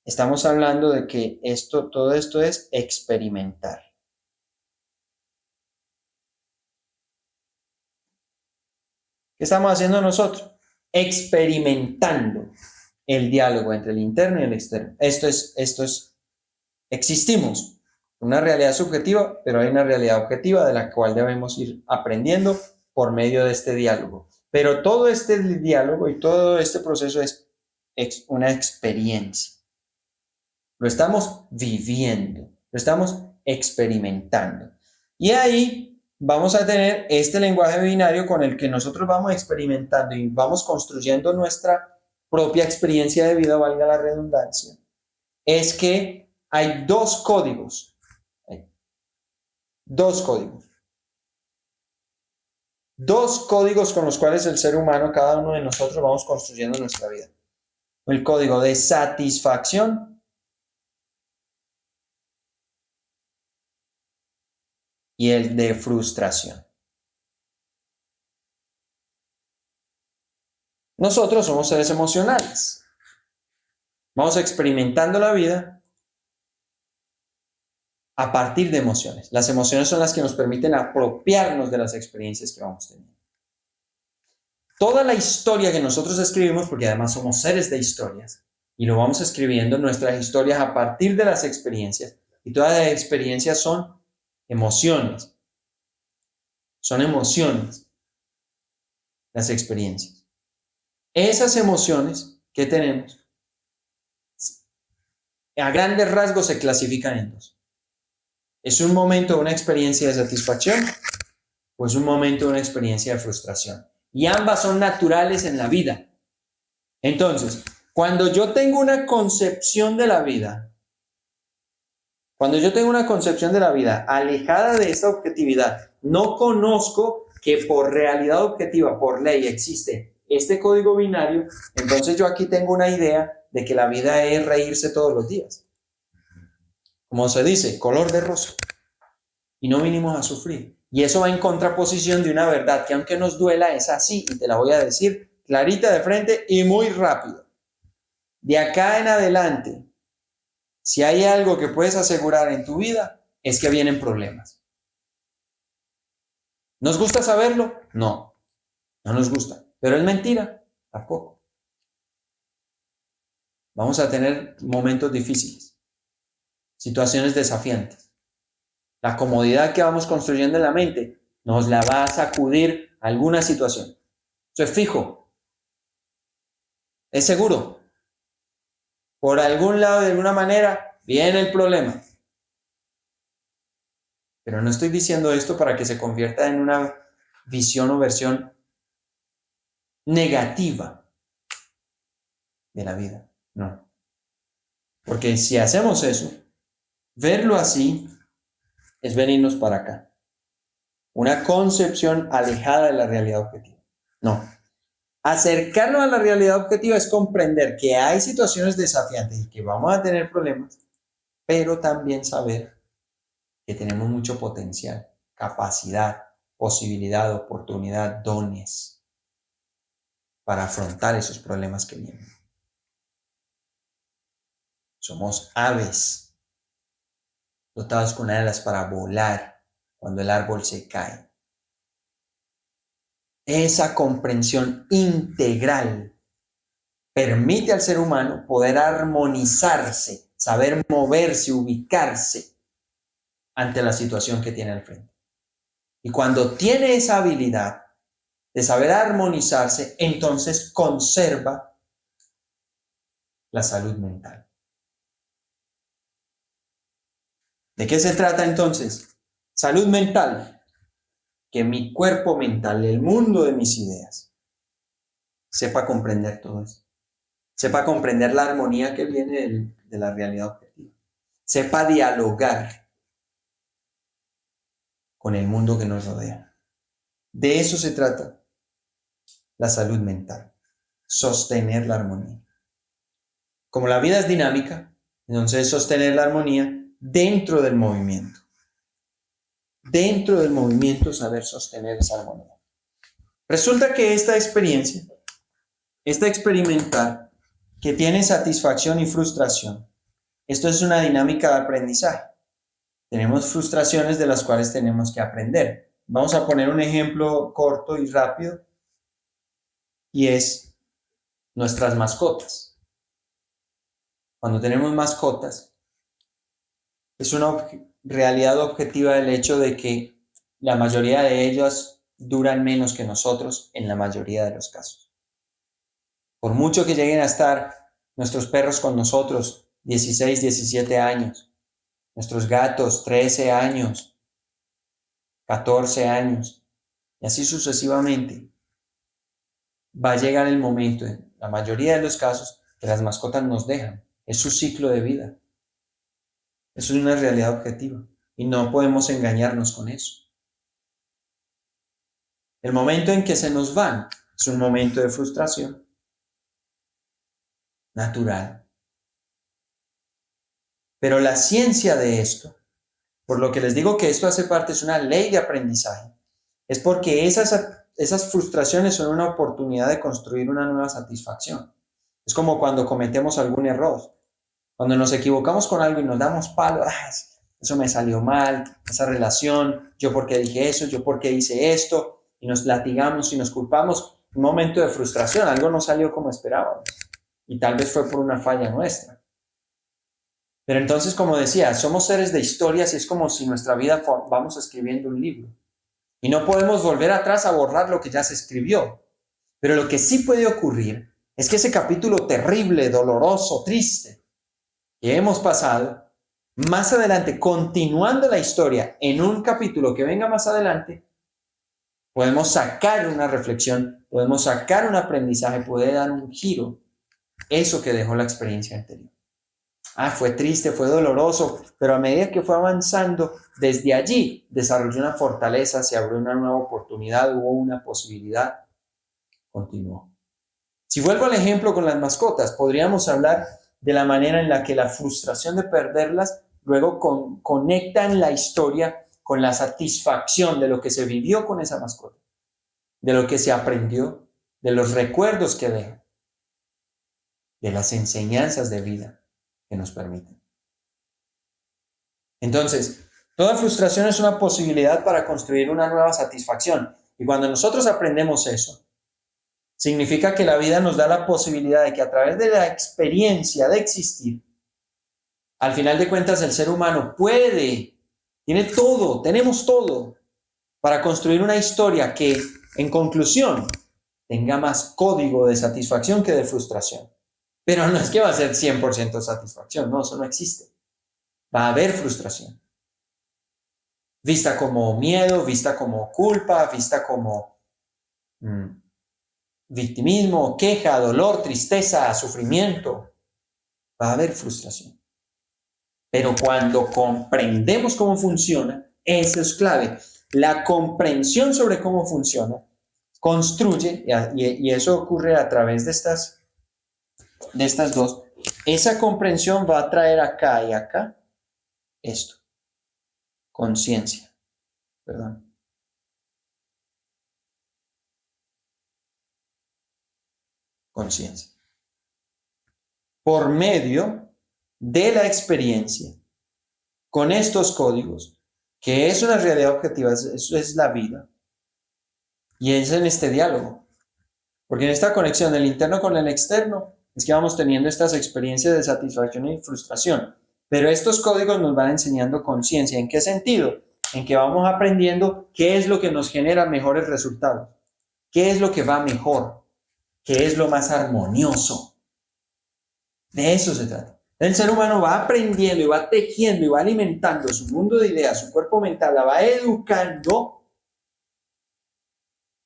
Estamos hablando de que todo esto es experimentar. ¿Qué estamos haciendo nosotros? Experimentando el diálogo entre el interno y el externo. Existimos, una realidad subjetiva, pero hay una realidad objetiva de la cual debemos ir aprendiendo por medio de este diálogo. Pero todo este diálogo y todo este proceso es una experiencia. Lo estamos viviendo, lo estamos experimentando. Y ahí vamos a tener este lenguaje binario con el que nosotros vamos experimentando y vamos construyendo nuestra propia experiencia de vida, valga la redundancia. Es que hay dos códigos. dos códigos con los cuales el ser humano, cada uno de nosotros, vamos construyendo nuestra vida. El código de satisfacción y el de frustración. Nosotros somos seres emocionales. Vamos experimentando la vida a partir de emociones. Las emociones son las que nos permiten apropiarnos de las experiencias que vamos teniendo. Toda la historia que nosotros escribimos, porque además somos seres de historias, y lo vamos escribiendo nuestras historias a partir de las experiencias, y todas las experiencias son emociones. Son emociones, las experiencias. Esas emociones que tenemos, a grandes rasgos se clasifican en dos. ¿Es un momento, una experiencia de satisfacción o es un momento, una experiencia de frustración? Y ambas son naturales en la vida. Entonces, cuando yo tengo una concepción de la vida, alejada de esta objetividad, no conozco que por realidad objetiva, por ley, existe este código binario, entonces yo aquí tengo una idea de que la vida es reírse todos los días. Como se dice, color de rosa. Y no vinimos a sufrir. Y eso va en contraposición de una verdad que aunque nos duela es así, y te la voy a decir clarita de frente y muy rápido. De acá en adelante, si hay algo que puedes asegurar en tu vida, es que vienen problemas. ¿Nos gusta saberlo? No, no nos gusta. ¿Pero es mentira? Tampoco. Vamos a tener momentos difíciles, situaciones desafiantes. La comodidad que vamos construyendo en la mente nos la va a sacudir alguna situación. Eso es fijo. Es seguro. Por algún lado, de alguna manera, viene el problema. Pero no estoy diciendo esto para que se convierta en una visión o versión negativa de la vida. No. Porque si hacemos eso, verlo así es venirnos para acá. Una concepción alejada de la realidad objetiva. No. Acercarnos a la realidad objetiva es comprender que hay situaciones desafiantes y que vamos a tener problemas, pero también saber que tenemos mucho potencial, capacidad, posibilidad, oportunidad, dones para afrontar esos problemas que vienen. Somos aves dotados con alas para volar cuando el árbol se cae. Esa comprensión integral permite al ser humano poder armonizarse, saber moverse, ubicarse ante la situación que tiene al frente. Y cuando tiene esa habilidad de saber armonizarse, entonces conserva la salud mental. ¿De qué se trata entonces? Salud mental. Que mi cuerpo mental, el mundo de mis ideas, sepa comprender todo eso. Sepa comprender la armonía que viene de la realidad objetiva. Sepa dialogar con el mundo que nos rodea. De eso se trata la salud mental. Sostener la armonía. Como la vida es dinámica, entonces sostener la armonía dentro del movimiento. Dentro del movimiento saber sostener esa armonía. Resulta que esta experiencia, esta experimentar, que tiene satisfacción y frustración, esto es una dinámica de aprendizaje. Tenemos frustraciones de las cuales tenemos que aprender. Vamos a poner un ejemplo corto y rápido, y es nuestras mascotas. Cuando tenemos mascotas, es una realidad objetiva del hecho de que la mayoría de ellas duran menos que nosotros en la mayoría de los casos. Por mucho que lleguen a estar nuestros perros con nosotros 16, 17 años, nuestros gatos 13 años, 14 años, y así sucesivamente, va a llegar el momento, en la mayoría de los casos, que las mascotas nos dejan. Es su ciclo de vida. Eso es una realidad objetiva y no podemos engañarnos con eso. El momento en que se nos van es un momento de frustración natural. Pero la ciencia de esto, por lo que les digo que esto hace parte, es una ley de aprendizaje, es porque esas frustraciones son una oportunidad de construir una nueva satisfacción. Es como cuando cometemos algún error. Cuando nos equivocamos con algo y nos damos palo, eso me salió mal, esa relación, yo por qué dije eso, yo por qué hice esto, y nos latigamos y nos culpamos, un momento de frustración, algo no salió como esperábamos, y tal vez fue por una falla nuestra. Pero entonces, como decía, somos seres de historias y es como si nuestra vida vamos escribiendo un libro. Y no podemos volver atrás a borrar lo que ya se escribió. Pero lo que sí puede ocurrir es que ese capítulo terrible, doloroso, triste que hemos pasado, más adelante, continuando la historia en un capítulo que venga más adelante, podemos sacar una reflexión, podemos sacar un aprendizaje, puede dar un giro, eso que dejó la experiencia anterior. Fue triste, fue doloroso, pero a medida que fue avanzando, desde allí desarrolló una fortaleza, se abrió una nueva oportunidad, hubo una posibilidad, continuó. Si vuelvo al ejemplo con las mascotas, podríamos hablar de la manera en la que la frustración de perderlas luego conectan la historia con la satisfacción de lo que se vivió con esa mascota, de lo que se aprendió, de los recuerdos que deja, de las enseñanzas de vida que nos permiten. Entonces, toda frustración es una posibilidad para construir una nueva satisfacción. Y cuando nosotros aprendemos eso, significa que la vida nos da la posibilidad de que a través de la experiencia de existir, al final de cuentas el ser humano tiene todo, tenemos todo para construir una historia que, en conclusión, tenga más código de satisfacción que de frustración. Pero no es que va a ser 100% satisfacción, no, eso no existe. Va a haber frustración. Vista como miedo, vista como culpa, vista como victimismo, queja, dolor, tristeza, sufrimiento. Va a haber frustración. Pero cuando comprendemos cómo funciona, eso es clave. La comprensión sobre cómo funciona construye, y eso ocurre a través de estas dos, esa comprensión va a traer acá y acá esto, conciencia, perdón. Conciencia. Por medio de la experiencia, con estos códigos, que es una realidad objetiva, eso es la vida, y es en este diálogo, porque en esta conexión del interno con el externo, es que vamos teniendo estas experiencias de satisfacción y frustración, pero estos códigos nos van enseñando conciencia. ¿En qué sentido? En que vamos aprendiendo qué es lo que nos genera mejores resultados, qué es lo que va mejor, qué es lo más armonioso. De eso se trata. El ser humano va aprendiendo y va tejiendo y va alimentando su mundo de ideas, su cuerpo mental, la va educando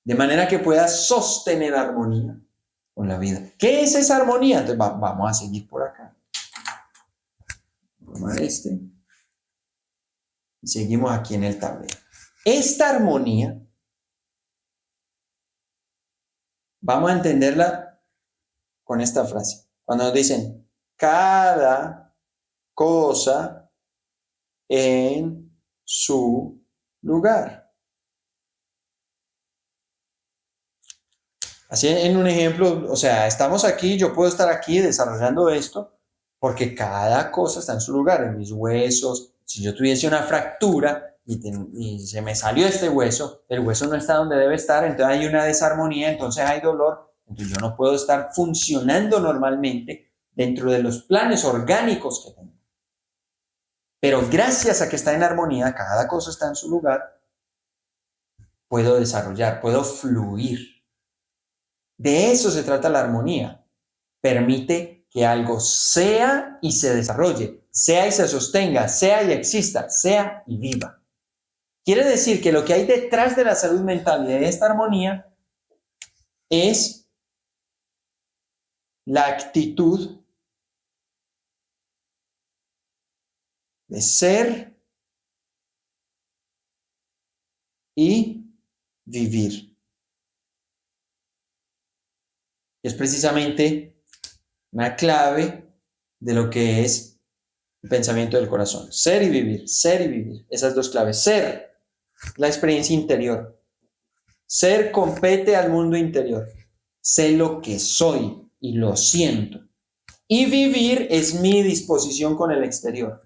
de manera que pueda sostener armonía con la vida. ¿Qué es esa armonía? Entonces vamos a seguir por acá. Vamos a este. Y seguimos aquí en el tablero. Esta armonía, vamos a entenderla con esta frase. Cuando nos dicen, cada cosa en su lugar. Así en un ejemplo, o sea, estamos aquí, yo puedo estar aquí desarrollando esto porque cada cosa está en su lugar, en mis huesos. Si yo tuviese una fractura y se me salió este hueso, el hueso no está donde debe estar, entonces hay una desarmonía, entonces hay dolor, entonces yo no puedo estar funcionando normalmente dentro de los planes orgánicos que tengo. Pero gracias a que está en armonía, cada cosa está en su lugar, puedo desarrollar, puedo fluir. De eso se trata la armonía. Permite que algo sea y se desarrolle, sea y se sostenga, sea y exista, sea y viva. Quiere decir que lo que hay detrás de la salud mental y de esta armonía es la actitud de ser y vivir. que es precisamente una clave de lo que es el pensamiento del corazón. Ser y vivir, esas dos claves. Ser, la experiencia interior. Ser compete al mundo interior. Sé lo que soy y lo siento. Y vivir es mi disposición con el exterior.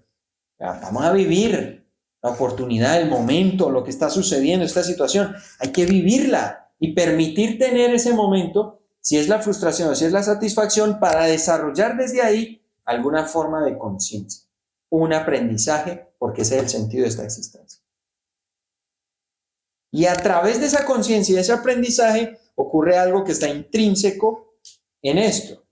Vamos a vivir la oportunidad, el momento, lo que está sucediendo, esta situación. Hay que vivirla y permitir tener ese momento, si es la frustración o si es la satisfacción, para desarrollar desde ahí alguna forma de conciencia, un aprendizaje, porque ese es el sentido de esta existencia. Y a través de esa conciencia y de ese aprendizaje ocurre algo que está intrínseco en esto.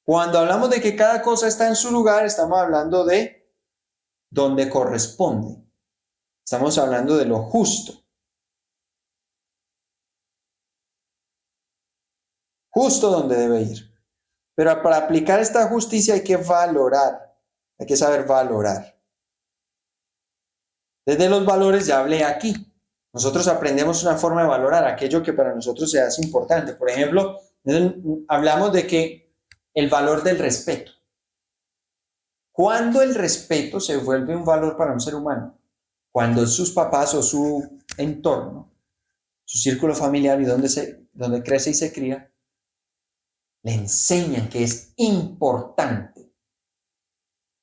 Cuando hablamos de que cada cosa está en su lugar, estamos hablando de donde corresponde. Estamos hablando de lo justo. Justo donde debe ir. Pero para aplicar esta justicia hay que valorar, hay que saber valorar. Desde los valores ya hablé aquí. Nosotros aprendemos una forma de valorar aquello que para nosotros se hace importante. Por ejemplo, hablamos de que el valor del respeto. ¿Cuándo el respeto se vuelve un valor para un ser humano? Cuando sus papás o su entorno, su círculo familiar y donde crece y se cría, le enseñan que es importante.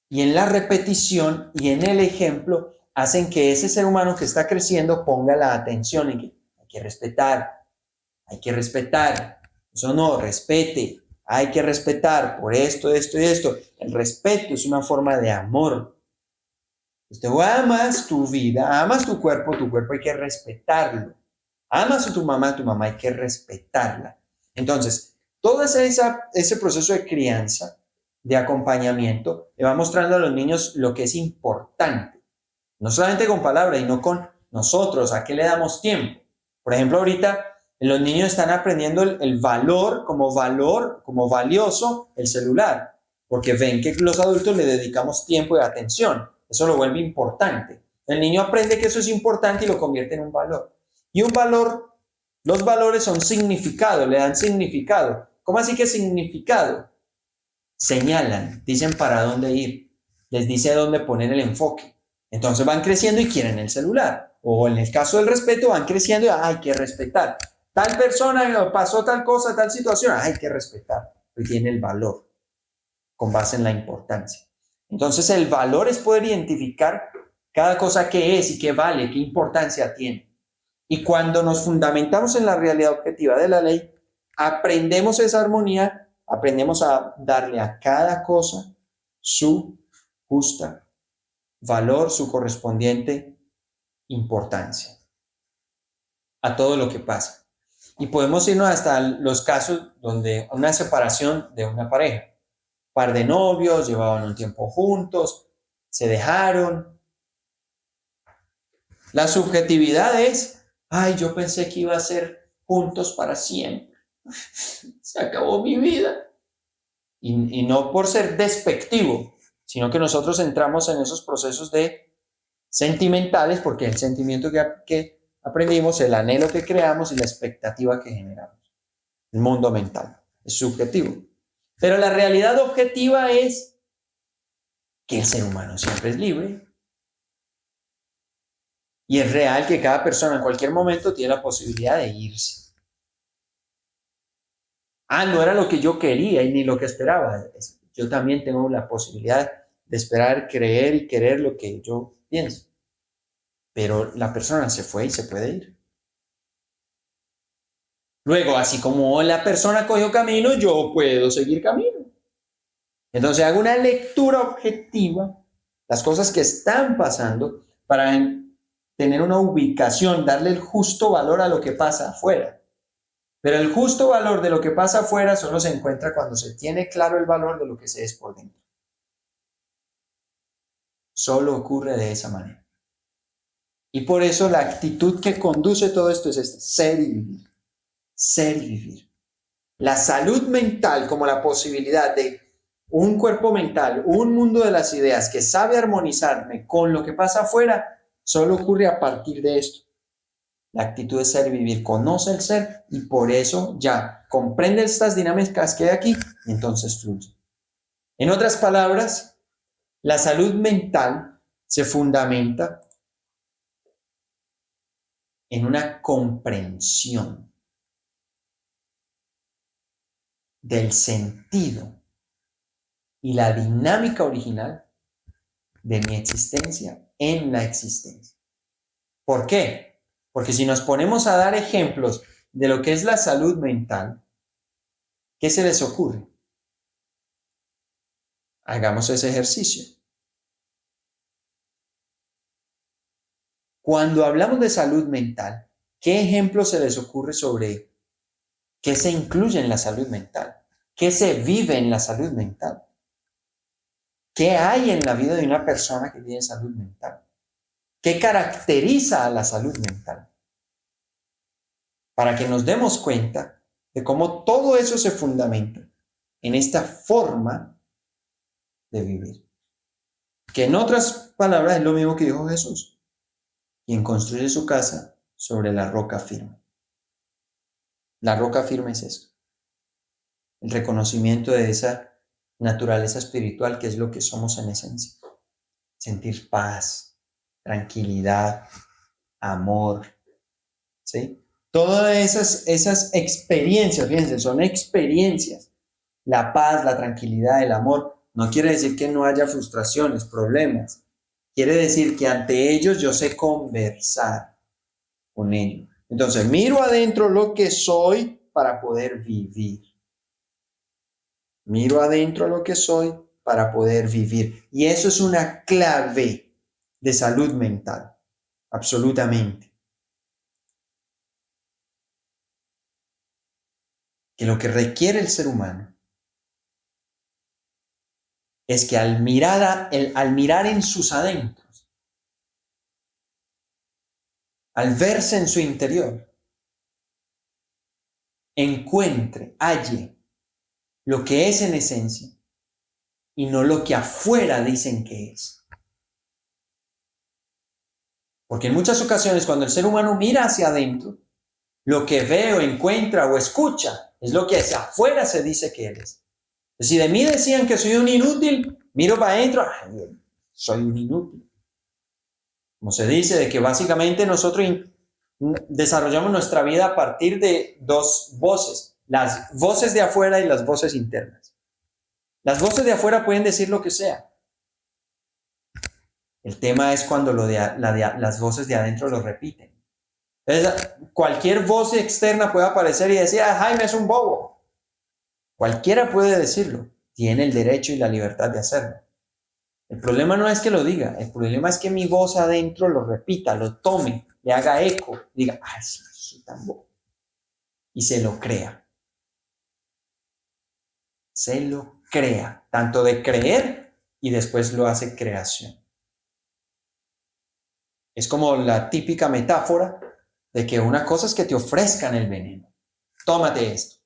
Y en la repetición y en el ejemplo hacen que ese ser humano que está creciendo ponga la atención en que hay que respetar. Eso no, respete. Hay que respetar por esto, esto y esto. El respeto es una forma de amor. Tú amas tu vida, amas tu cuerpo hay que respetarlo. Amas a tu mamá hay que respetarla. Entonces, todo ese proceso de crianza, de acompañamiento, le va mostrando a los niños lo que es importante. No solamente con palabras, sino con nosotros, a qué le damos tiempo. Por ejemplo, ahorita los niños están aprendiendo el valor, como valioso, el celular, porque ven que los adultos le dedicamos tiempo y atención. Eso lo vuelve importante. El niño aprende que eso es importante y lo convierte en un valor. Y un valor, los valores son significado, le dan significado. ¿Cómo así que significado? Señalan, dicen para dónde ir, les dice dónde poner el enfoque. Entonces van creciendo y quieren el celular. O en el caso del respeto, van creciendo y hay que respetar. Tal persona pasó tal cosa, tal situación, hay que respetar, porque tiene el valor con base en la importancia. Entonces el valor es poder identificar cada cosa que es y qué vale, qué importancia tiene. Y cuando nos fundamentamos en la realidad objetiva de la ley, aprendemos esa armonía, aprendemos a darle a cada cosa su justa valor, su correspondiente importancia a todo lo que pasa. Y podemos irnos hasta los casos donde una separación de una pareja. Par de novios, llevaban un tiempo juntos, se dejaron. La subjetividad es, yo pensé que iba a ser juntos para siempre. Se acabó mi vida. Y no por ser despectivo, sino que nosotros entramos en esos procesos de sentimentales, porque el sentimiento que aprendimos, el anhelo que creamos y la expectativa que generamos. El mundo mental es subjetivo. Pero la realidad objetiva es que el ser humano siempre es libre. Y es real que cada persona en cualquier momento tiene la posibilidad de irse. No era lo que yo quería y ni lo que esperaba. Yo también tengo la posibilidad de esperar, creer y querer lo que yo pienso. Pero la persona se fue y se puede ir. Luego, así como la persona cogió camino, yo puedo seguir camino. Entonces hago una lectura objetiva, las cosas que están pasando, para tener una ubicación, darle el justo valor a lo que pasa afuera. Pero el justo valor de lo que pasa afuera solo se encuentra cuando se tiene claro el valor de lo que se es por dentro. Solo ocurre de esa manera. Y por eso la actitud que conduce todo esto es esta: ser y vivir. Ser y vivir. La salud mental como la posibilidad de un cuerpo mental, un mundo de las ideas que sabe armonizarme con lo que pasa afuera, solo ocurre a partir de esto. La actitud de ser y vivir conoce el ser y por eso ya comprende estas dinámicas que hay aquí y entonces fluye. En otras palabras, la salud mental se fundamenta en una comprensión del sentido y la dinámica original de mi existencia en la existencia. ¿Por qué? Porque si nos ponemos a dar ejemplos de lo que es la salud mental, ¿qué se les ocurre? Hagamos ese ejercicio. Cuando hablamos de salud mental, ¿qué ejemplo se les ocurre sobre qué se incluye en la salud mental? ¿Qué se vive en la salud mental? ¿Qué hay en la vida de una persona que tiene salud mental? ¿Qué caracteriza a la salud mental? Para que nos demos cuenta de cómo todo eso se fundamenta en esta forma de vivir. Que en otras palabras es lo mismo que dijo Jesús. Quien construye su casa sobre la roca firme. La roca firme es eso. El reconocimiento de esa naturaleza espiritual que es lo que somos en esencia. Sentir paz, tranquilidad, amor, ¿sí? Todas esas experiencias, fíjense, son experiencias. La paz, la tranquilidad, el amor, no quiere decir que no haya frustraciones, problemas. Quiere decir que ante ellos yo sé conversar con ellos. Entonces, miro adentro lo que soy para poder vivir. Miro adentro lo que soy para poder vivir. Y eso es una clave de salud mental, absolutamente. Que lo que requiere el ser humano es que al mirar en sus adentros, al verse en su interior, encuentre, halle lo que es en esencia y no lo que afuera dicen que es. Porque en muchas ocasiones cuando el ser humano mira hacia adentro, lo que ve o encuentra o escucha es lo que hacia afuera se dice que eres. Si de mí decían que soy un inútil, miro para adentro, soy un inútil. Como se dice, de que básicamente nosotros desarrollamos nuestra vida a partir de dos voces, las voces de afuera y las voces internas. Las voces de afuera pueden decir lo que sea. El tema es cuando las voces de adentro lo repiten. Entonces, cualquier voz externa puede aparecer y decir, Jaime es un bobo. Cualquiera puede decirlo. Tiene el derecho y la libertad de hacerlo. El problema no es que lo diga, el problema es que mi voz adentro lo repita, lo tome, le haga eco, diga, ay, sí, soy tan bobo. Y se lo crea. Se lo crea, tanto de creer y después lo hace creación. Es como la típica metáfora de que una cosa es que te ofrezcan el veneno. Tómate esto.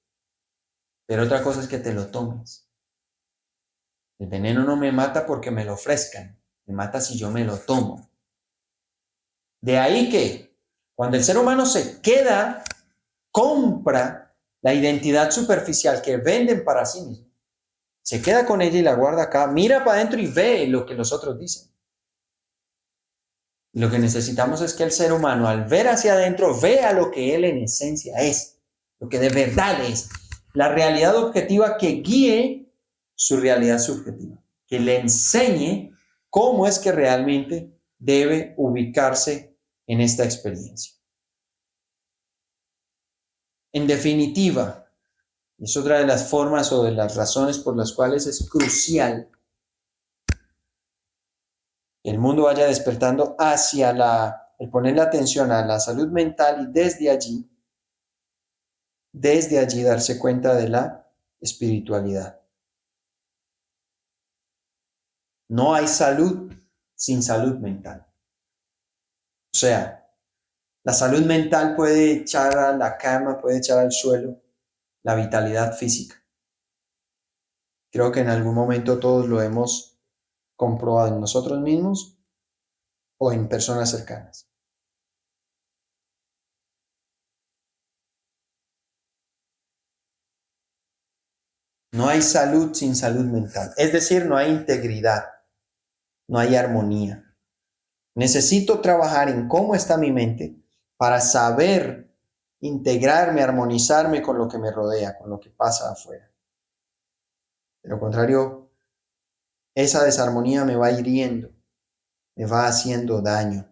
Pero otra cosa es que te lo tomes. El veneno no me mata porque me lo ofrezcan. Me mata si yo me lo tomo. De ahí que cuando el ser humano se queda, compra la identidad superficial que venden para sí mismo. Se queda con ella y la guarda acá. Mira para adentro y ve lo que los otros dicen. Lo que necesitamos es que el ser humano, al ver hacia adentro, vea lo que él en esencia es, lo que de verdad es, la realidad objetiva que guíe su realidad subjetiva, que le enseñe cómo es que realmente debe ubicarse en esta experiencia. En definitiva, es otra de las formas o de las razones por las cuales es crucial que el mundo vaya despertando hacia el ponerle atención a la salud mental y desde allí darse cuenta de la espiritualidad. No hay salud sin salud mental. O sea, la salud mental puede echar a la cama, puede echar al suelo la vitalidad física. Creo que en algún momento todos lo hemos comprobado en nosotros mismos o en personas cercanas. No hay salud sin salud mental. Es decir, no hay integridad, no hay armonía. Necesito trabajar en cómo está mi mente para saber integrarme, armonizarme con lo que me rodea, con lo que pasa afuera. De lo contrario, esa desarmonía me va hiriendo, me va haciendo daño.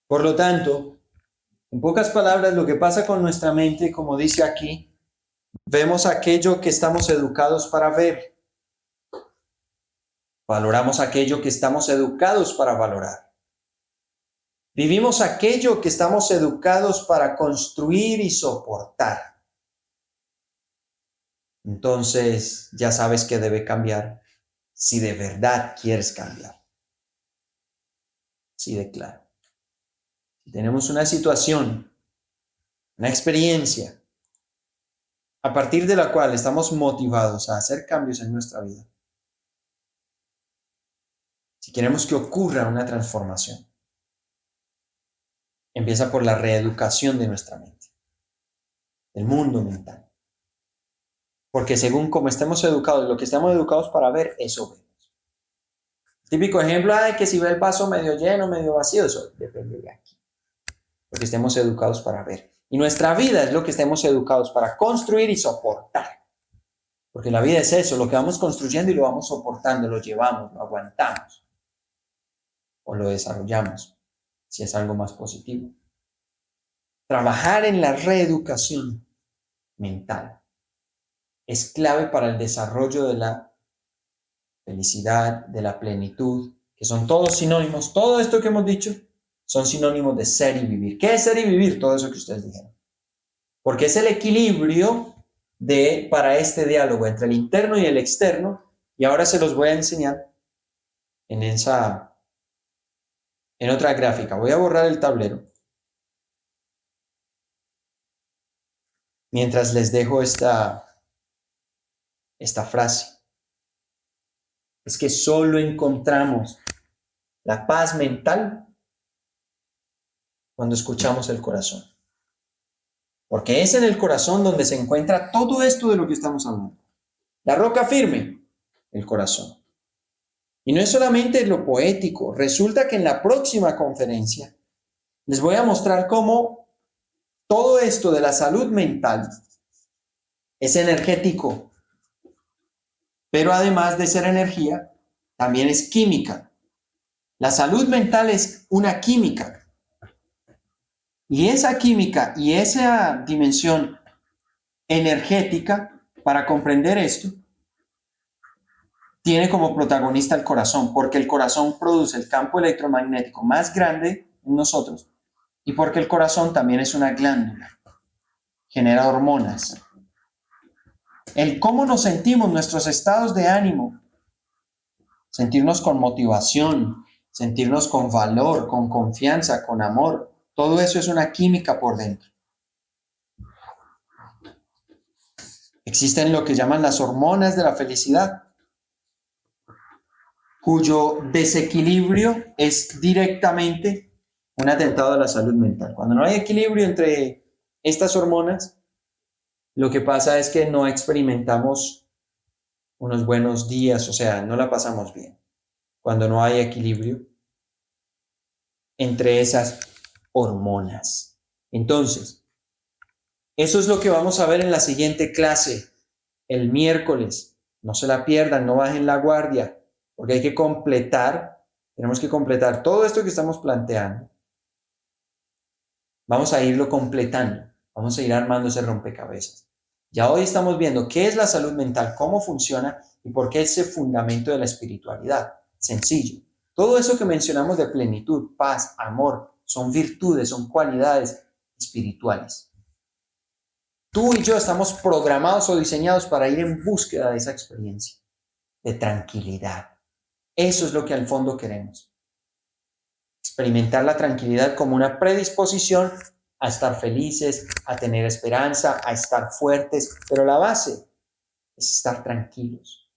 Por lo tanto, en pocas palabras, lo que pasa con nuestra mente, como dice aquí, vemos aquello que estamos educados para ver. Valoramos aquello que estamos educados para valorar. Vivimos aquello que estamos educados para construir y soportar. Entonces, ya sabes que debe cambiar si de verdad quieres cambiar. Así de claro. Si tenemos una situación, una experiencia, a partir de la cual estamos motivados a hacer cambios en nuestra vida, si queremos que ocurra una transformación, empieza por la reeducación de nuestra mente, del mundo mental. Porque según como estemos educados, lo que estamos educados para ver, eso vemos. Típico ejemplo, que si ve el vaso medio lleno, medio vacío, eso depende de aquí. Lo que estemos educados para ver. Y nuestra vida es lo que estemos educados para construir y soportar. Porque la vida es eso, lo que vamos construyendo y lo vamos soportando, lo llevamos, lo aguantamos. O lo desarrollamos, si es algo más positivo. Trabajar en la reeducación mental es clave para el desarrollo de la felicidad, de la plenitud, que son todos sinónimos. Todo esto que hemos dicho son sinónimos de ser y vivir. ¿Qué es ser y vivir? Todo eso que ustedes dijeron. Porque es el equilibrio para este diálogo entre el interno y el externo. Y ahora se los voy a enseñar en otra gráfica. Voy a borrar el tablero mientras les dejo esta frase. Es que solo encontramos la paz mental cuando escuchamos el corazón. Porque es en el corazón donde se encuentra todo esto de lo que estamos hablando. La roca firme, el corazón. Y no es solamente lo poético. Resulta que en la próxima conferencia les voy a mostrar cómo todo esto de la salud mental es energético. Pero además de ser energía, también es química. La salud mental es una química. Y esa química y esa dimensión energética, para comprender esto, tiene como protagonista el corazón, porque el corazón produce el campo electromagnético más grande en nosotros y porque el corazón también es una glándula, genera hormonas. El cómo nos sentimos, nuestros estados de ánimo, sentirnos con motivación, sentirnos con valor, con confianza, con amor, todo eso es una química por dentro. Existen lo que llaman las hormonas de la felicidad, cuyo desequilibrio es directamente un atentado a la salud mental. Cuando no hay equilibrio entre estas hormonas, lo que pasa es que no experimentamos unos buenos días, o sea, no la pasamos bien. Cuando no hay equilibrio entre esas hormonas. Entonces, eso es lo que vamos a ver en la siguiente clase, el miércoles. No se la pierdan, no bajen la guardia, porque hay que tenemos que completar todo esto que estamos planteando. Vamos a irlo completando, vamos a ir armando ese rompecabezas. Ya hoy estamos viendo qué es la salud mental, cómo funciona y por qué es el fundamento de la espiritualidad. Sencillo. Todo eso que mencionamos de plenitud, paz, amor, son virtudes, son cualidades espirituales. Tú y yo estamos programados o diseñados para ir en búsqueda de esa experiencia, de tranquilidad. Eso es lo que al fondo queremos. Experimentar la tranquilidad como una predisposición a estar felices, a tener esperanza, a estar fuertes, pero la base es estar tranquilos,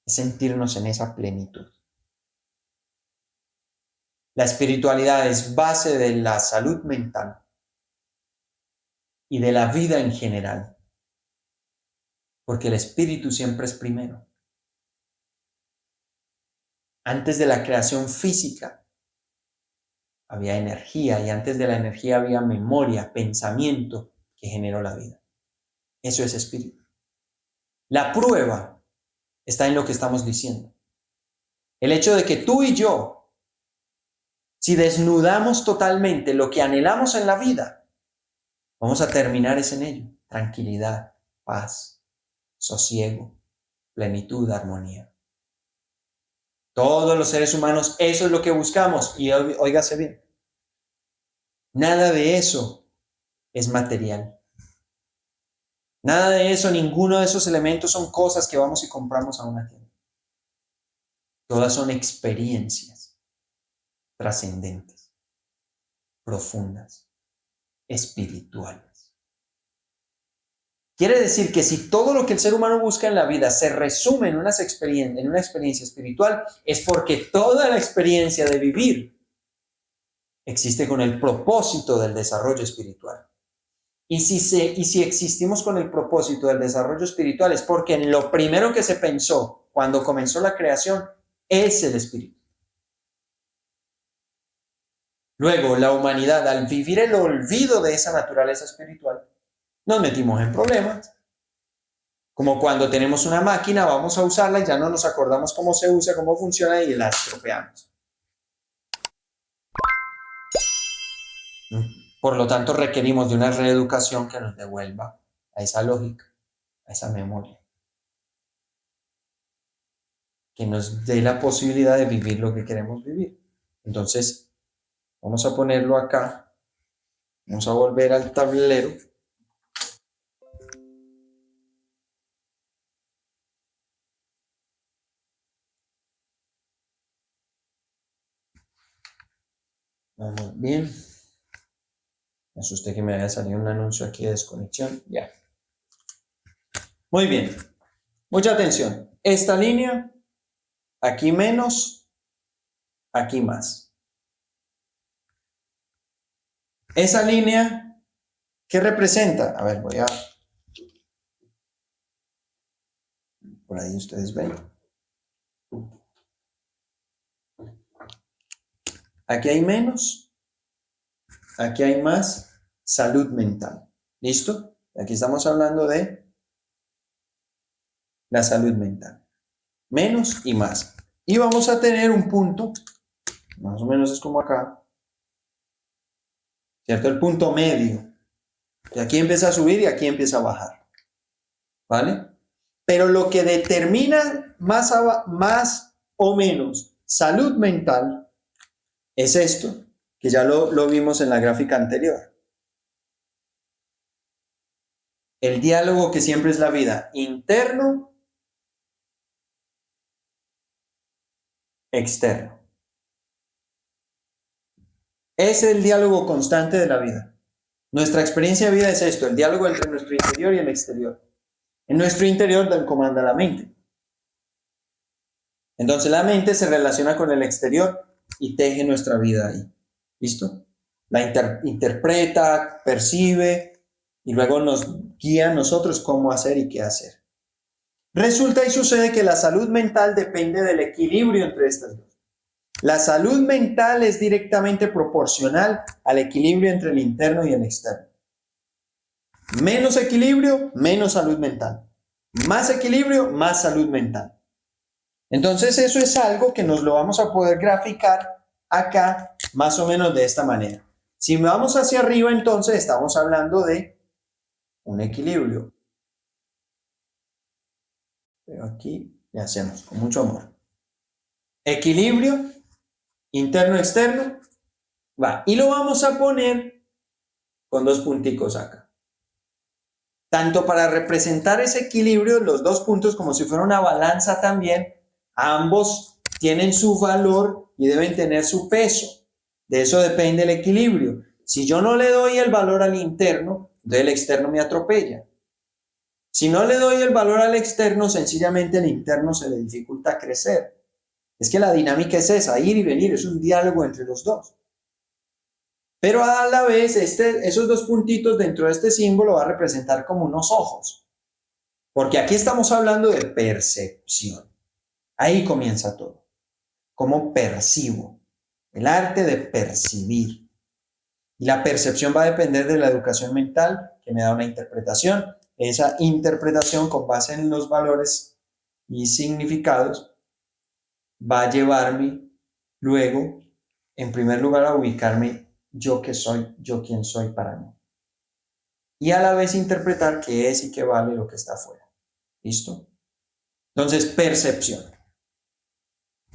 es sentirnos en esa plenitud. La espiritualidad es base de la salud mental y de la vida en general, porque el espíritu siempre es primero. Antes de la creación física había energía y antes de la energía había memoria, pensamiento que generó la vida. Eso es espíritu. La prueba está en lo que estamos diciendo. El hecho de que tú y yo, si desnudamos totalmente lo que anhelamos en la vida, vamos a terminar en ello. Tranquilidad, paz, sosiego, plenitud, armonía. Todos los seres humanos, eso es lo que buscamos. Y óigase bien, nada de eso es material. Nada de eso, ninguno de esos elementos son cosas que vamos y compramos a una tienda. Todas son experiencias trascendentes, profundas, espirituales. Quiere decir que si todo lo que el ser humano busca en la vida se resume en una experiencia espiritual, es porque toda la experiencia de vivir existe con el propósito del desarrollo espiritual. Y si existimos con el propósito del desarrollo espiritual, es porque en lo primero que se pensó cuando comenzó la creación es el espíritu. Luego, la humanidad, al vivir el olvido de esa naturaleza espiritual, nos metimos en problemas. Como cuando tenemos una máquina, vamos a usarla y ya no nos acordamos cómo se usa, cómo funciona y la estropeamos. Por lo tanto, requerimos de una reeducación que nos devuelva a esa lógica, a esa memoria, que nos dé la posibilidad de vivir lo que queremos vivir. Entonces, vamos a ponerlo acá, vamos a volver al tablero. Vamos bien. Me asusté que me haya salido un anuncio aquí de desconexión. Ya. Muy bien. Mucha atención. Esta línea, aquí menos, aquí más. Esa línea, ¿qué representa? A ver, voy a... Por ahí ustedes ven. Aquí hay menos, aquí hay más salud mental. ¿Listo? Aquí estamos hablando de la salud mental. Menos y más. Y vamos a tener un punto, más o menos es como acá, ¿cierto? El punto medio. Y aquí empieza a subir y aquí empieza a bajar. ¿Vale? Pero lo que determina más o menos salud mental es esto, que ya lo vimos en la gráfica anterior. El diálogo que siempre es la vida, interno, externo. Es el diálogo constante de la vida. Nuestra experiencia de vida es esto, el diálogo entre nuestro interior y el exterior. En nuestro interior comanda la mente. Entonces la mente se relaciona con el exterior y teje nuestra vida ahí. ¿Listo? La interpreta, percibe y luego nos guía a nosotros cómo hacer y qué hacer. Resulta y sucede que la salud mental depende del equilibrio entre estas dos. La salud mental es directamente proporcional al equilibrio entre el interno y el externo. Menos equilibrio, menos salud mental. Más equilibrio, más salud mental. Entonces eso es algo que nos lo vamos a poder graficar acá más o menos de esta manera. Si vamos hacia arriba, entonces estamos hablando de un equilibrio. Pero aquí le hacemos con mucho amor. Equilibrio, interno, externo, va. Y lo vamos a poner con dos punticos acá. Tanto para representar ese equilibrio, los dos puntos como si fuera una balanza también, ambos tienen su valor y deben tener su peso. De eso depende el equilibrio. Si yo no le doy el valor al interno, entonces el externo me atropella. Si no le doy el valor al externo, sencillamente el interno se le dificulta crecer. Es que la dinámica es esa, ir y venir, es un diálogo entre los dos. Pero a la vez, esos dos puntitos dentro de este símbolo va a representar como unos ojos. Porque aquí estamos hablando de percepción. Ahí comienza todo. ¿Cómo percibo? El arte de percibir. Y la percepción va a depender de la educación mental, que me da una interpretación. Esa interpretación, con base en los valores y significados, va a llevarme luego, en primer lugar, a ubicarme yo que soy, yo quién soy para mí. Y a la vez interpretar qué es y qué vale lo que está afuera. ¿Listo? Entonces, percepción.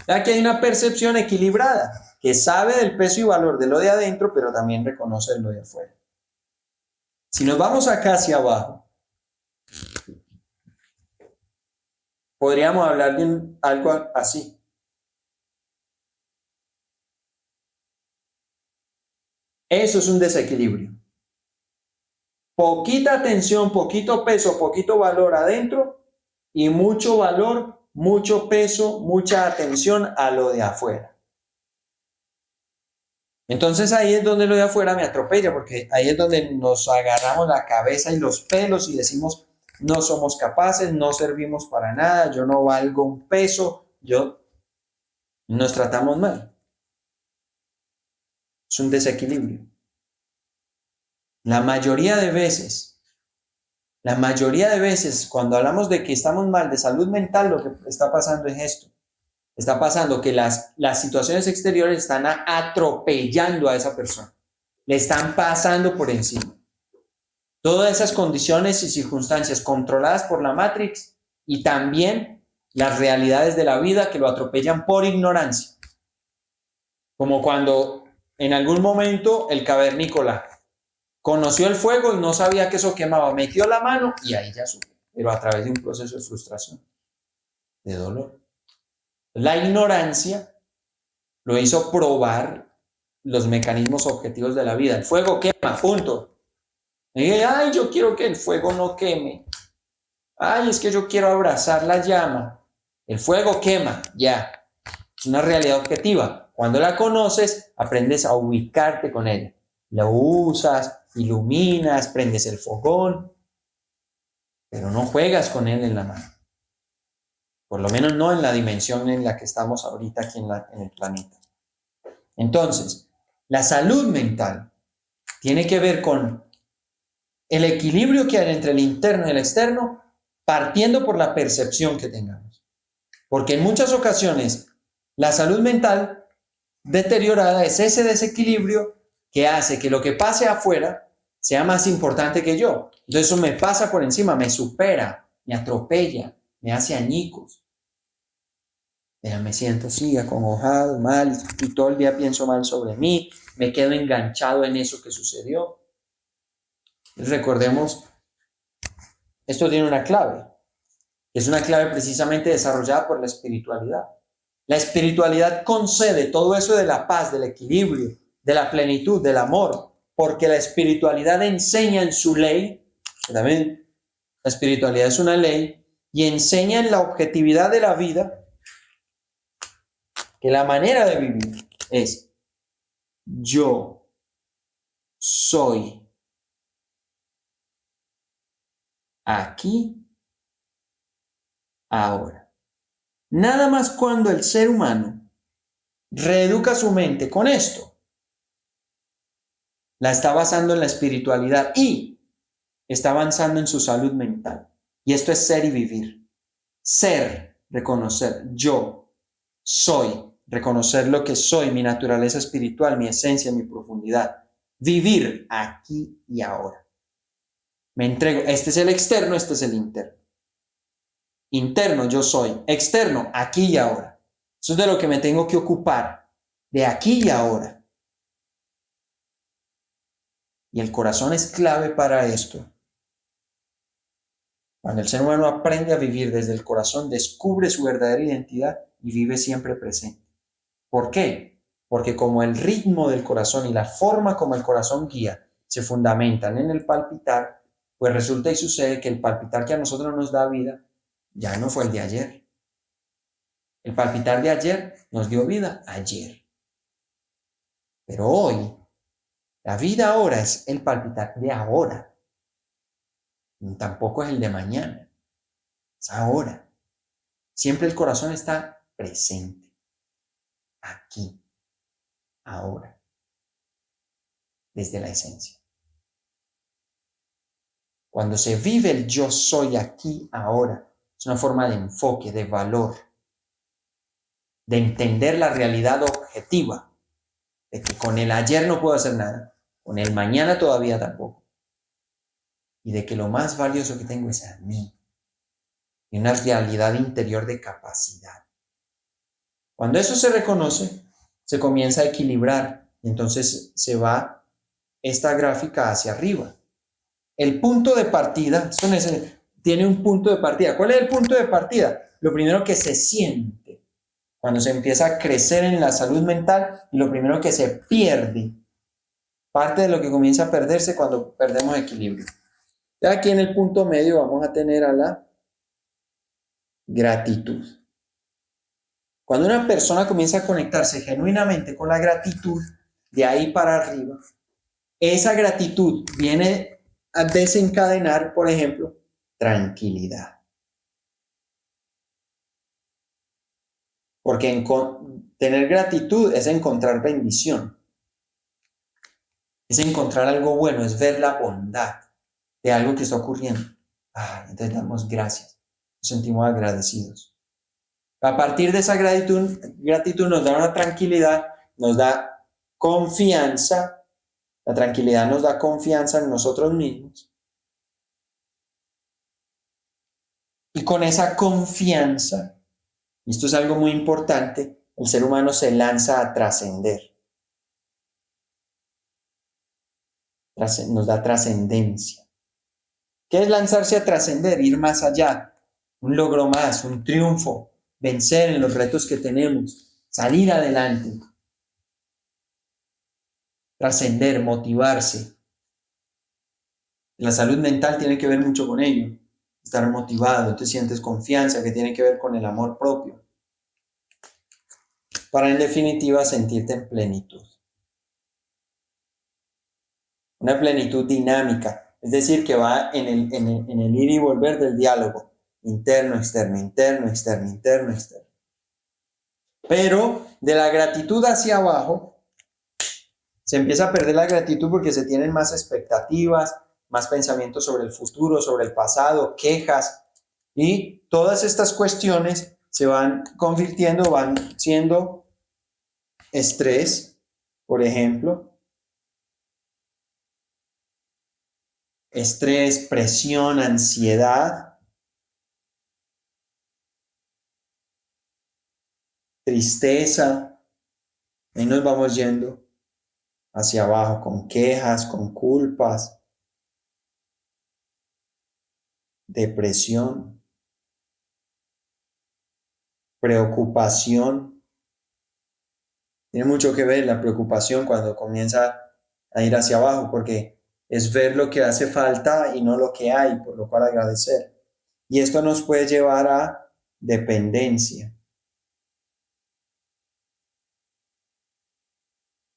Aquí hay una percepción equilibrada, que sabe del peso y valor de lo de adentro, pero también reconoce lo de afuera. Si nos vamos acá hacia abajo, podríamos hablar de algo así. Eso es un desequilibrio. Poquita atención, poquito peso, poquito valor adentro y mucho valor, mucho peso, mucha atención a lo de afuera. Entonces ahí es donde lo de afuera me atropella, porque ahí es donde nos agarramos la cabeza y los pelos y decimos, no somos capaces, no servimos para nada, yo no valgo un peso, nos tratamos mal. Es un desequilibrio. La mayoría de veces, cuando hablamos de que estamos mal de salud mental, lo que está pasando es esto. Está pasando que las situaciones exteriores están atropellando a esa persona. Le están pasando por encima. Todas esas condiciones y circunstancias controladas por la Matrix y también las realidades de la vida que lo atropellan por ignorancia. Como cuando en algún momento el cavernícola conoció el fuego y no sabía que eso quemaba, metió la mano y ahí ya subió, pero a través de un proceso de frustración, de dolor. La ignorancia lo hizo probar los mecanismos objetivos de la vida. El fuego quema, punto. Y, ay, yo quiero que el fuego no queme. Ay, es que yo quiero abrazar la llama. El fuego quema, ya. Es una realidad objetiva. Cuando la conoces, aprendes a ubicarte con ella. La usas, iluminas, prendes el fogón, pero no juegas con él en la mano. Por lo menos no en la dimensión en la que estamos ahorita aquí en el planeta. Entonces, la salud mental tiene que ver con el equilibrio que hay entre el interno y el externo, partiendo por la percepción que tengamos. Porque en muchas ocasiones, la salud mental deteriorada es ese desequilibrio que hace que lo que pase afuera sea más importante que yo. Entonces eso me pasa por encima, me supera, me atropella, me hace añicos. Me siento así, acongojado, mal, y todo el día pienso mal sobre mí, me quedo enganchado en eso que sucedió. Recordemos, esto tiene una clave, es una clave precisamente desarrollada por la espiritualidad. La espiritualidad concede todo eso de la paz, del equilibrio, de la plenitud, del amor, porque la espiritualidad enseña en su ley, también la espiritualidad es una ley, y enseña en la objetividad de la vida que la manera de vivir es yo soy aquí, ahora. Nada más cuando el ser humano reeduca su mente con esto, la está basando en la espiritualidad y está avanzando en su salud mental. Y esto es ser y vivir. Ser, reconocer, yo soy, reconocer lo que soy, mi naturaleza espiritual, mi esencia, mi profundidad. Vivir aquí y ahora. Me entrego. Este es el externo, este es el interno. Interno, yo soy. Externo, aquí y ahora. Eso es de lo que me tengo que ocupar. De aquí y ahora. Y el corazón es clave para esto. Cuando el ser humano aprende a vivir desde el corazón, descubre su verdadera identidad y vive siempre presente. ¿Por qué? Porque como el ritmo del corazón y la forma como el corazón guía se fundamentan en el palpitar, pues resulta y sucede que el palpitar que a nosotros nos da vida ya no fue el de ayer. El palpitar de ayer nos dio vida ayer. Pero hoy, la vida ahora es el palpitar de ahora. Tampoco es el de mañana. Es ahora. Siempre el corazón está presente. Aquí. Ahora. Desde la esencia. Cuando se vive el yo soy aquí, ahora, es una forma de enfoque, de valor, de entender la realidad objetiva, de que con el ayer no puedo hacer nada, con el mañana todavía tampoco, y de que lo más valioso que tengo es a mí, y una realidad interior de capacidad. Cuando eso se reconoce, se comienza a equilibrar, y entonces se va esta gráfica hacia arriba. El punto de partida, tiene un punto de partida. ¿Cuál es el punto de partida? Lo primero que se siente cuando se empieza a crecer en la salud mental y lo primero que se pierde. Parte de lo que comienza a perderse cuando perdemos equilibrio. Ya aquí en el punto medio vamos a tener a la gratitud. Cuando una persona comienza a conectarse genuinamente con la gratitud, de ahí para arriba, esa gratitud viene a desencadenar, por ejemplo, tranquilidad. Porque tener gratitud es encontrar bendición. Es encontrar algo bueno, es ver la bondad de algo que está ocurriendo. Entonces damos gracias, nos sentimos agradecidos. A partir de esa gratitud nos da una tranquilidad, nos da confianza. La tranquilidad nos da confianza en nosotros mismos. Y con esa confianza, y esto es algo muy importante, el ser humano se lanza a trascender. Nos da trascendencia. ¿Qué es lanzarse a trascender? Ir más allá, un logro más, un triunfo, vencer en los retos que tenemos, salir adelante, trascender, motivarse. La salud mental tiene que ver mucho con ello. Estar motivado, te sientes confianza, que tiene que ver con el amor propio. Para en definitiva sentirte en plenitud. Una plenitud dinámica, es decir, que va en el ir y volver del diálogo. Interno, externo, interno, externo, interno, externo. Pero de la gratitud hacia abajo, se empieza a perder la gratitud porque se tienen más expectativas, más pensamientos sobre el futuro, sobre el pasado, quejas, y todas estas cuestiones se van convirtiendo, van siendo estrés, por ejemplo, estrés, presión, ansiedad, tristeza, ahí nos vamos yendo hacia abajo con quejas, con culpas, depresión, preocupación. Tiene mucho que ver la preocupación cuando comienza a ir hacia abajo, porque es ver lo que hace falta y no lo que hay, por lo cual agradecer. Y esto nos puede llevar a dependencia.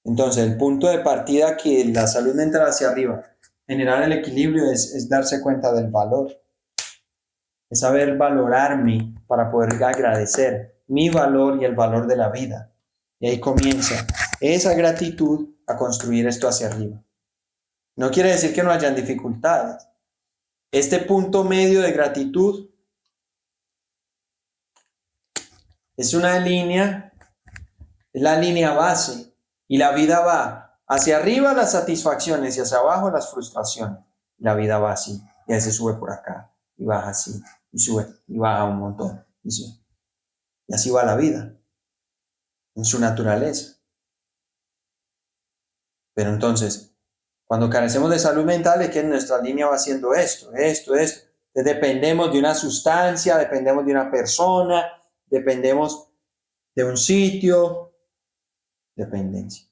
Entonces, el punto de partida que la salud mental hacia arriba, generar el equilibrio es darse cuenta del valor. Es saber valorarme para poder agradecer mi valor y el valor de la vida. Y ahí comienza esa gratitud a construir esto hacia arriba. No quiere decir que no hayan dificultades. Este punto medio de gratitud es una línea, es la línea base. Y la vida va hacia arriba las satisfacciones y hacia abajo las frustraciones. La vida va así. Y ahí se sube por acá. Y baja así. Y sube. Y baja un montón. Y así va la vida. En su naturaleza. Pero entonces, cuando carecemos de salud mental es que nuestra línea va haciendo esto. Dependemos de una sustancia, dependemos de una persona, dependemos de un sitio. Dependencia.